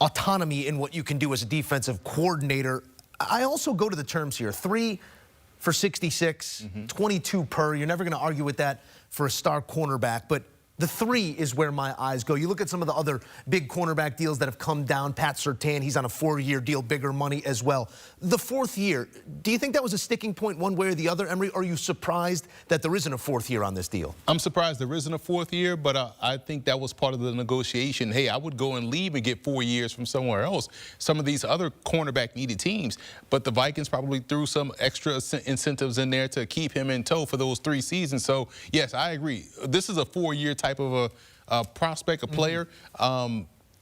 autonomy in what you can do as a defensive coordinator. I also go to the terms here. 3 for 66, 22 per. You're never going to argue with that for a star cornerback, but the 3 is where my eyes go. You look at some of the other big cornerback deals that have come down. Pat Surtain, he's on a 4-year deal, bigger money as well. The 4th year, do you think that was a sticking point one way or the other, Emery? Or are you surprised that there isn't a 4th year on this deal? I'm surprised there isn't a 4th year, but I think that was part of the negotiation. Hey, I would go and leave and get 4 years from somewhere else. Some of these other cornerback-needed teams, but the Vikings probably threw some extra incentives in there to keep him in tow for those 3 seasons. So, yes, I agree. This is a 4-year type of a prospect, a player.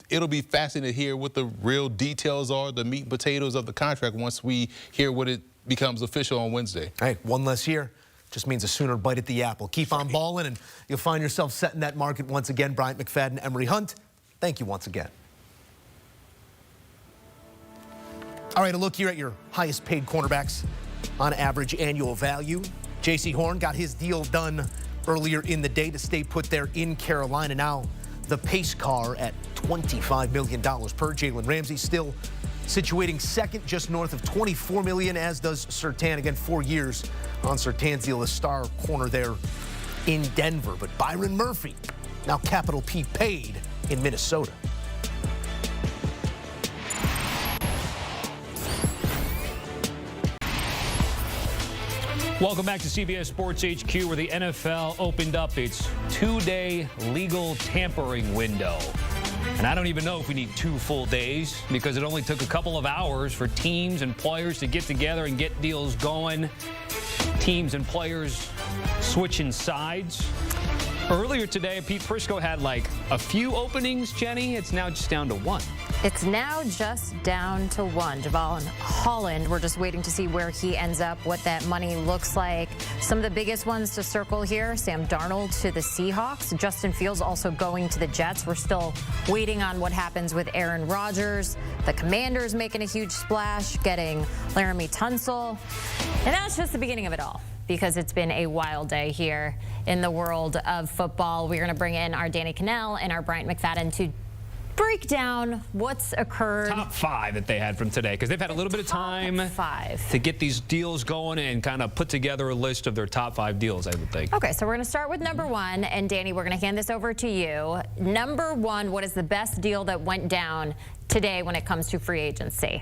It'll be fascinating to hear what the real details are, the meat and potatoes of the contract once we hear what it becomes official on Wednesday. Hey, 1 less year just means a sooner bite at the apple. Keep on balling, and you'll find yourself setting that market once again. Bryant McFadden, Emery Hunt, thank you once again. All right, a look here at your highest paid cornerbacks on average annual value. J.C. Horn got his deal done earlier in the day to stay put there in Carolina. Now the pace car at $25 million per. Jalen Ramsey still situating second, just north of $24 million, as does Surtain. Again, 4 years on Surtain's deal, the star corner there in Denver. But Byron Murphy, now capital P paid in Minnesota. Welcome back to CBS Sports HQ, where the NFL opened up its 2-day legal tampering window. And I don't even know if we need 2 full days, because it only took a couple of hours for teams and players to get together and get deals going. Teams and players switching sides. Earlier today, Pete Prisco had like a few openings, Jenny. It's now just down to 1. It's now just down to 1. Javon Holland, we're just waiting to see where he ends up, what that money looks like. Some of the biggest ones to circle here: Sam Darnold to the Seahawks, Justin Fields also going to the Jets. We're still waiting on what happens with Aaron Rodgers. The Commanders making a huge splash, getting Laremy Tunsil. And that's just the beginning of it all, because it's been a wild day here in the world of football. We're going to bring in our Danny Cannell and our Bryant McFadden to break down what's occurred. Top 5 that they had from today, because they've had a little bit of time to get these deals going and kind of put together a list of their top 5 deals, I would think. Okay, so we're going to start with number 1. And Danny, we're going to hand this over to you. Number 1, what is the best deal that went down today when it comes to free agency?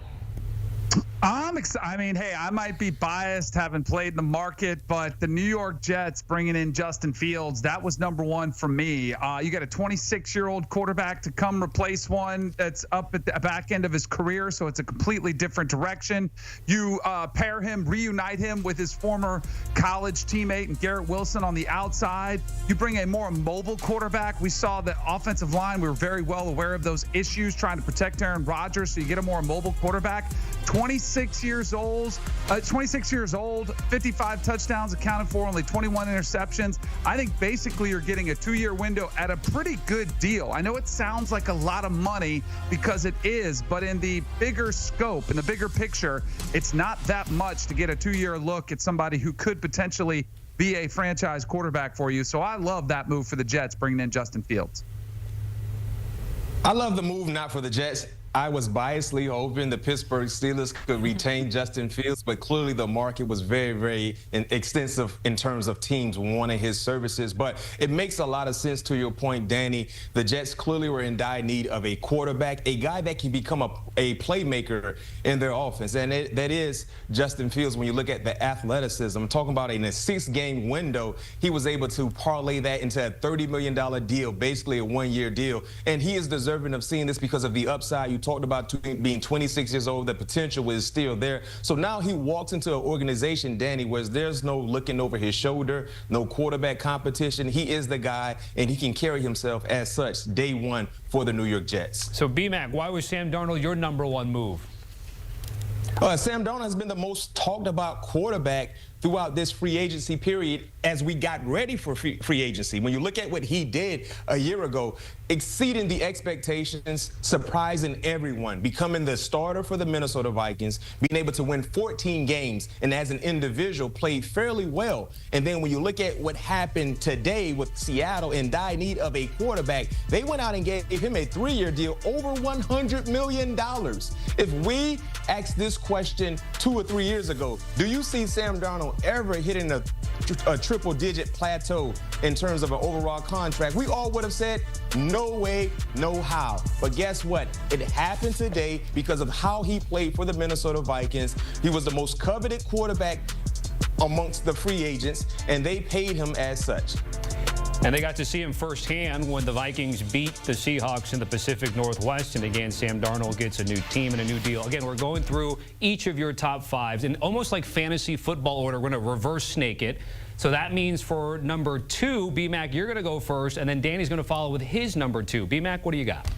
I'm excited. I mean, hey, I might be biased, having played the market, but the New York Jets bringing in Justin Fields, that was number 1 for me. You got a 26-year-old quarterback to come replace one that's up at the back end of his career, so it's a completely different direction. You pair him, reunite him with his former college teammate and Garrett Wilson on the outside. You bring a more mobile quarterback. We saw the offensive line. We were very well aware of those issues trying to protect Aaron Rodgers, so you get a more mobile quarterback. 26 26 years old, 55 touchdowns accounted for, only 21 interceptions. I think basically you're getting a 2-year window at a pretty good deal. I know it sounds like a lot of money because it is, but in the bigger scope, in the bigger picture, it's not that much to get a 2-year look at somebody who could potentially be a franchise quarterback for you. So I love that move for the Jets, bringing in Justin Fields. I love the move, not for the Jets. I was biasly hoping the Pittsburgh Steelers could retain Justin Fields, but clearly the market was very, very extensive in terms of teams wanting his services. But it makes a lot of sense to your point, Danny. The Jets clearly were in dire need of a quarterback, a guy that can become a playmaker in their offense. And that is Justin Fields. When you look at the athleticism, I'm talking about in a 6-game window, he was able to parlay that into a $30 million deal, basically a 1-year deal. And he is deserving of seeing this because of the upside. You talked about being 26 years old, the potential is still there. So now he walks into an organization, Danny, where there's no looking over his shoulder, no quarterback competition. He is the guy, and he can carry himself as such day one for the New York Jets. So, B-Mac, why was Sam Darnold your #1 move? Sam Darnold has been the most talked about quarterback throughout this free agency period as we got ready for free agency. When you look at what he did a year ago, exceeding the expectations, surprising everyone, becoming the starter for the Minnesota Vikings, being able to win 14 games, and as an individual played fairly well. And then when you look at what happened today with Seattle in dire need of a quarterback, they went out and gave him a 3-year deal, over $100 million. If we asked this question 2 or 3 years ago, do you see Sam Darnold ever hitting a triple-digit plateau in terms of an overall contract? We all would have said, no way, no how. But guess what? It happened today because of how he played for the Minnesota Vikings. He was the most coveted quarterback amongst the free agents, and they paid him as such. And they got to see him firsthand when the Vikings beat the Seahawks in the Pacific Northwest. And again, Sam Darnold gets a new team and a new deal. Again, we're going through each of your top 5s. And almost like fantasy football order, we're going to reverse snake it. So that means for #2, B-Mac, you're going to go first. And then Danny's going to follow with his #2. B-Mac, what do you got?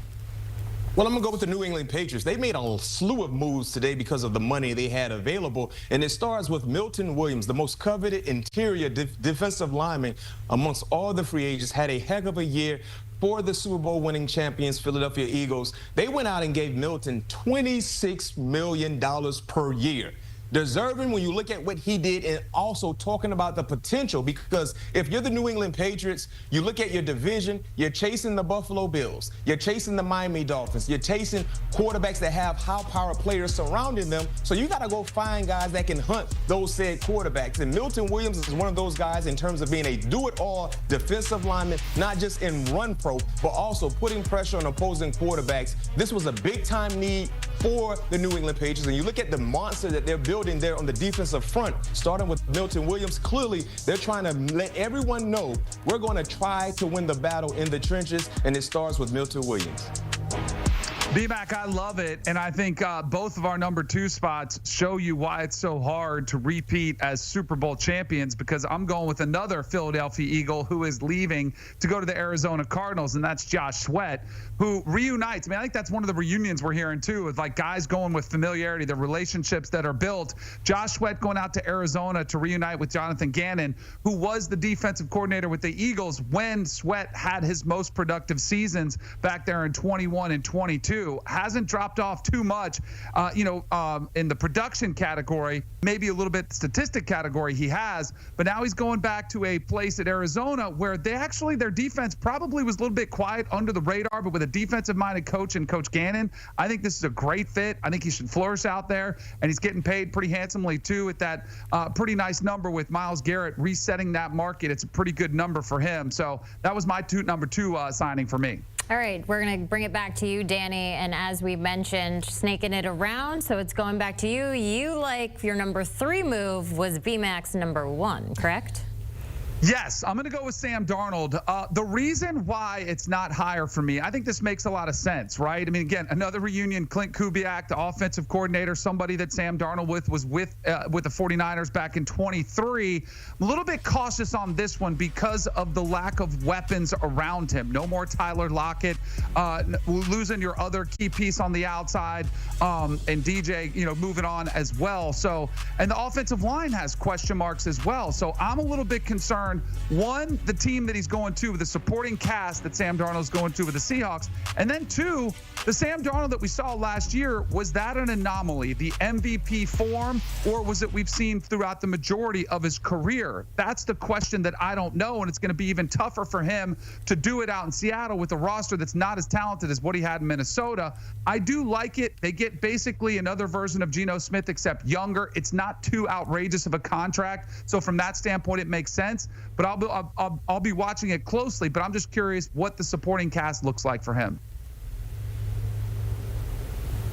Well, I'm going to go with the New England Patriots. They made a slew of moves today because of the money they had available. And it starts with Milton Williams, the most coveted interior defensive lineman amongst all the free agents, had a heck of a year for the Super Bowl winning champions, Philadelphia Eagles. They went out and gave Milton $26 million per year. Deserving when you look at what he did, and also talking about the potential, because if you're the New England Patriots, you look at your division, you're chasing the Buffalo Bills, you're chasing the Miami Dolphins, you're chasing quarterbacks that have high-powered players surrounding them, so you got to go find guys that can hunt those said quarterbacks. And Milton Williams is one of those guys in terms of being a do-it-all defensive lineman, not just in run pro, but also putting pressure on opposing quarterbacks. This was a big-time need for the New England Patriots, and you look at the monster that they're building there on the defensive front, starting with Milton Williams. Clearly, they're trying to let everyone know we're going to try to win the battle in the trenches, and it starts with Milton Williams. B-Mac, I love it, and I think both of our #2 spots show you why it's so hard to repeat as Super Bowl champions, because I'm going with another Philadelphia Eagle who is leaving to go to the Arizona Cardinals, and that's Josh Sweat, who reunites. I mean, I think that's one of the reunions we're hearing, too, with like guys going with familiarity, the relationships that are built. Josh Sweat going out to Arizona to reunite with Jonathan Gannon, who was the defensive coordinator with the Eagles when Sweat had his most productive seasons back there in 21 and 22. Hasn't dropped off too much, in the production category, maybe a little bit statistic category he has, but now he's going back to a place at Arizona where their defense probably was a little bit quiet under the radar, but with a defensive-minded coach and Coach Gannon, I think this is a great fit. I think he should flourish out there, and he's getting paid pretty handsomely, too, at that pretty nice number with Myles Garrett resetting that market. It's a pretty good number for him. So that was my #2 signing for me. All right, we're going to bring it back to you, Danny. And as we mentioned, snaking it around, so it's going back to you. You, like, your #3 move was B-Mac's #1, correct? Yes, I'm going to go with Sam Darnold. The reason why it's not higher for me, I think this makes a lot of sense, right? I mean, again, another reunion, Clint Kubiak, the offensive coordinator, somebody that Sam Darnold was with the 49ers back in 23. I'm a little bit cautious on this one because of the lack of weapons around him. No more Tyler Lockett, losing your other key piece on the outside, and DJ, moving on as well. So, and the offensive line has question marks as well. So I'm a little bit concerned. One, the team that he's going to, the supporting cast that Sam Darnold's going to with the Seahawks. And then two, the Sam Darnold that we saw last year, was that an anomaly, the MVP form, or was it we've seen throughout the majority of his career? That's the question that I don't know, and it's going to be even tougher for him to do it out in Seattle with a roster that's not as talented as what he had in Minnesota. I do like it. They get basically another version of Geno Smith, except younger. It's not too outrageous of a contract, so from that standpoint, it makes sense. But I'll be watching it closely, but I'm just curious what the supporting cast looks like for him.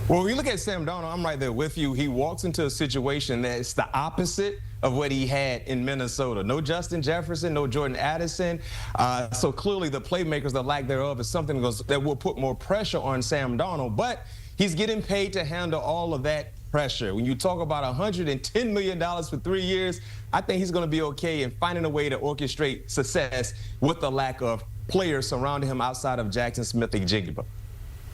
Well, when you look at Sam Darnold, I'm right there with you. He walks into a situation that's the opposite of what he had in Minnesota. No Justin Jefferson, no Jordan Addison. So clearly the playmakers, the lack thereof, is something that will put more pressure on Sam Darnold. But he's getting paid to handle all of that pressure. When you talk about $110 million for 3 years, I think he's going to be okay in finding a way to orchestrate success with the lack of players surrounding him outside of Jackson Smith and Jigba.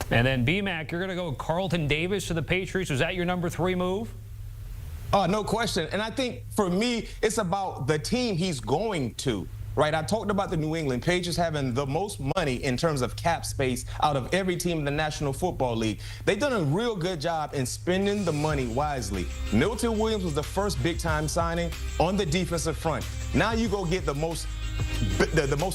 And then BMAC, you're going to go with Carlton Davis to the Patriots. Was that your number 3 move? No question. And I think for me, it's about the team he's going to. Right, I talked about the New England Patriots having the most money in terms of cap space out of every team in the National Football League. They've done a real good job in spending the money wisely. Milton Williams was the first big-time signing on the defensive front. Now you go get the most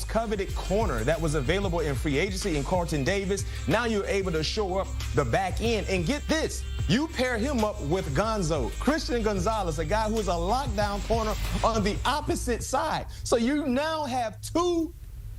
coveted corner that was available in free agency in Carlton Davis. Now you're able to show up the back end and get this. You pair him up with Gonzo, Christian Gonzalez, a guy who is a lockdown corner on the opposite side. So you now have 2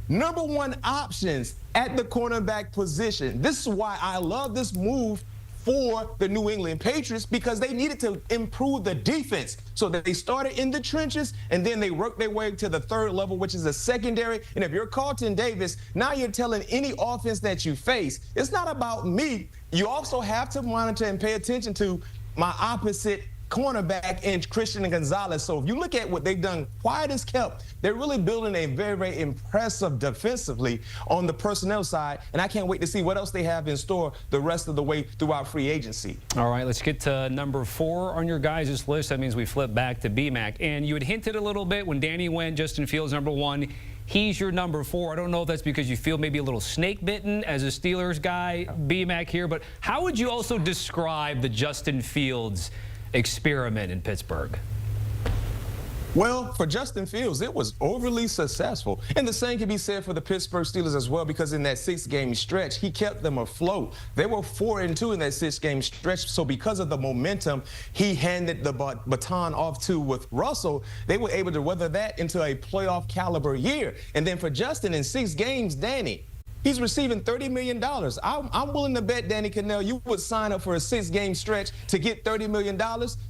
number 1 options at the cornerback position. This is why I love this move for the New England Patriots, because they needed to improve the defense. So that they started in the trenches, and then they worked their way to the 3rd level, which is the secondary. And if you're Carlton Davis, now you're telling any offense that you face, it's not about me. You also have to monitor and pay attention to my opposite cornerback and Christian Gonzalez. So if you look at what they've done, quiet as kept, they're really building a very, very impressive defensively on the personnel side. And I can't wait to see what else they have in store the rest of the way throughout free agency. All right, let's get to number 4 on your guys' list. That means we flip back to BMAC. And you had hinted a little bit when Danny went, Justin Fields number 1. He's your number 4. I don't know if that's because you feel maybe a little snake bitten as a Steelers guy, BMAC here, but how would you also describe the Justin Fields experiment in Pittsburgh? Well, for Justin Fields, it was overly successful. And the same can be said for the Pittsburgh Steelers as well, because in that 6-game stretch, he kept them afloat. They were 4-2 in that 6-game stretch. So because of the momentum he handed the baton off to with Russell, they were able to weather that into a playoff caliber year. And then for Justin, in 6 games, Danny, he's receiving $30 million. I'm willing to bet, Danny Cannell, you would sign up for a 6-game stretch to get $30 million.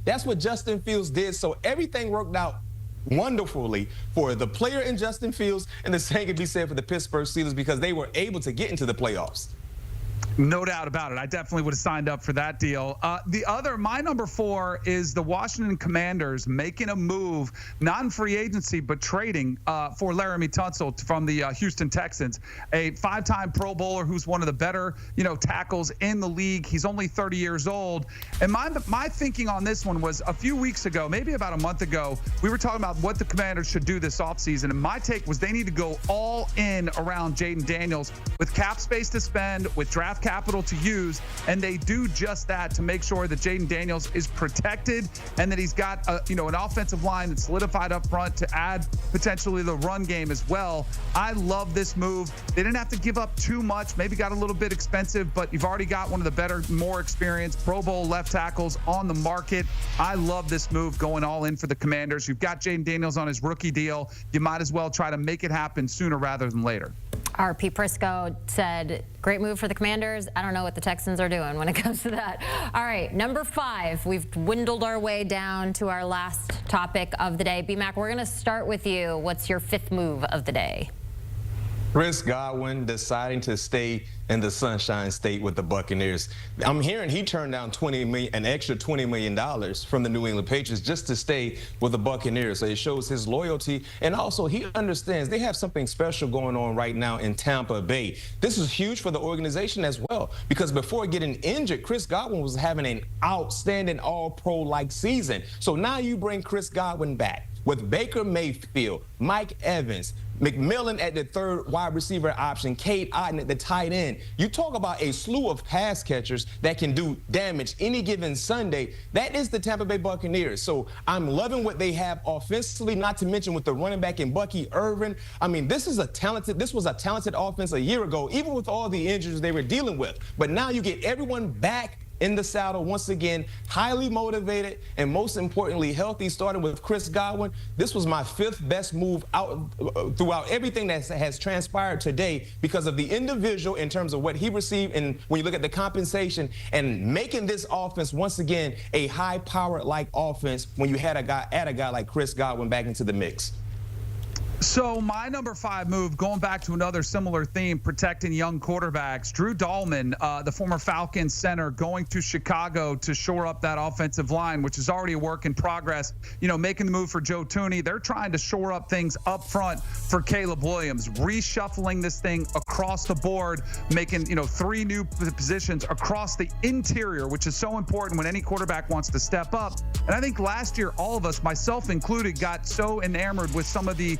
That's what Justin Fields did. So everything worked out wonderfully for the player in Justin Fields, and the same can be said for the Pittsburgh Steelers, because they were able to get into the playoffs. No doubt about it. I definitely would have signed up for that deal. My number 4 is the Washington Commanders making a move, not in free agency, but trading for Laremy Tunsil from the Houston Texans, a 5-time Pro Bowler who's one of the better, tackles in the league. He's only 30 years old. And my thinking on this one was a few weeks ago, maybe about a month ago, we were talking about what the Commanders should do this offseason. And my take was they need to go all in around Jaden Daniels with cap space to spend, with draft capital to use, and they do just that to make sure that Jaden Daniels is protected and that he's got an offensive line that's solidified up front to add potentially the run game as well. I love this move. They didn't have to give up too much, maybe got a little bit expensive, but you've already got one of the better, more experienced Pro Bowl left tackles on the market. I love this move, going all in for the Commanders. You've got Jaden Daniels on his rookie deal. You might as well try to make it happen sooner rather than later. R.P. Prisco said, great move for the Commanders. I don't know what the Texans are doing when it comes to that. All right, number 5. We've dwindled our way down to our last topic of the day. B-Mac, we're going to start with you. What's your fifth move of the day? Chris Godwin deciding to stay in the Sunshine State with the Buccaneers. I'm hearing he turned down an extra $20 million from the New England Patriots just to stay with the Buccaneers. So it shows his loyalty, and also he understands they have something special going on right now in Tampa Bay. This is huge for the organization as well, because before getting injured, Chris Godwin was having an outstanding all-pro-like season. So now you bring Chris Godwin back with Baker Mayfield, Mike Evans, McMillan at the third wide receiver option, Cade Otton at the tight end. You talk about a slew of pass catchers that can do damage any given Sunday. That is the Tampa Bay Buccaneers. So I'm loving what they have offensively, not to mention with the running back in Bucky Irvin. I mean, this was a talented offense a year ago, even with all the injuries they were dealing with. But now you get everyone back in the saddle once again, highly motivated, and most importantly, healthy, starting with Chris Godwin. This was my fifth best move out throughout everything that has transpired today because of the individual in terms of what he received, and when you look at the compensation and making this offense once again a high-powered like offense when you add a guy like Chris Godwin back into the mix. So my number 5 move, going back to another similar theme, protecting young quarterbacks. Drew Dahlman, the former Falcons center, going to Chicago to shore up that offensive line, which is already a work in progress. You know, making the move for Joe Thuney. They're trying to shore up things up front for Caleb Williams, reshuffling this thing across the board, making, 3 new positions across the interior, which is so important when any quarterback wants to step up. And I think last year, all of us, myself included, got so enamored with some of the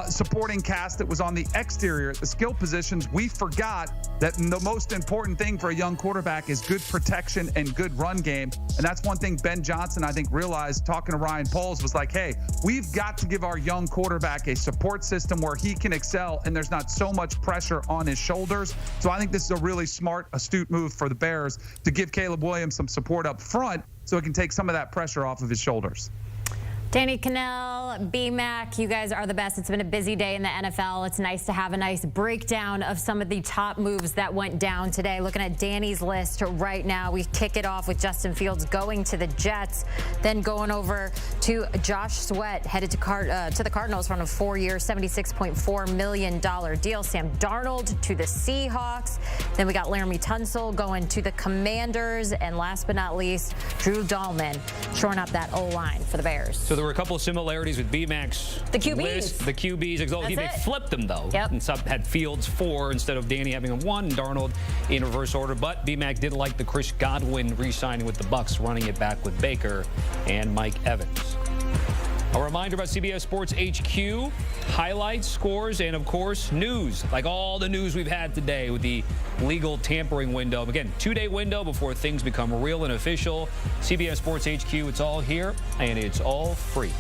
supporting cast that was on the exterior at the skill positions, we forgot that the most important thing for a young quarterback is good protection and good run game. And that's one thing Ben Johnson, I think, realized talking to Ryan Poles was like, hey, we've got to give our young quarterback a support system where he can excel and there's not so much pressure on his shoulders. So I think this is a really smart, astute move for the Bears to give Caleb Williams some support up front so it can take some of that pressure off of his shoulders. Danny Cannell, B-Mac, you guys are the best. It's been a busy day in the NFL. It's nice to have a nice breakdown of some of the top moves that went down today. Looking at Danny's list right now, we kick it off with Justin Fields going to the Jets, then going over to Josh Sweat, headed to the Cardinals on a 4-year, $76.4 million deal. Sam Darnold to the Seahawks. Then we got Laremy Tunsil going to the Commanders. And last but not least, Drew Dahlman shoring up that O-line for the Bears. So there were a couple of similarities with B-Mac's list. The QBs. They flipped them, though. Yep. And some had Fields 4 instead of Danny having 1, and Darnold in reverse order. But B-Mac did like the Chris Godwin re-signing with the Bucs, running it back with Baker and Mike Evans. A reminder about CBS Sports HQ, highlights, scores, and, of course, news, like all the news we've had today with the legal tampering window. Again, 2-day window before things become real and official. CBS Sports HQ, it's all here, and it's all free.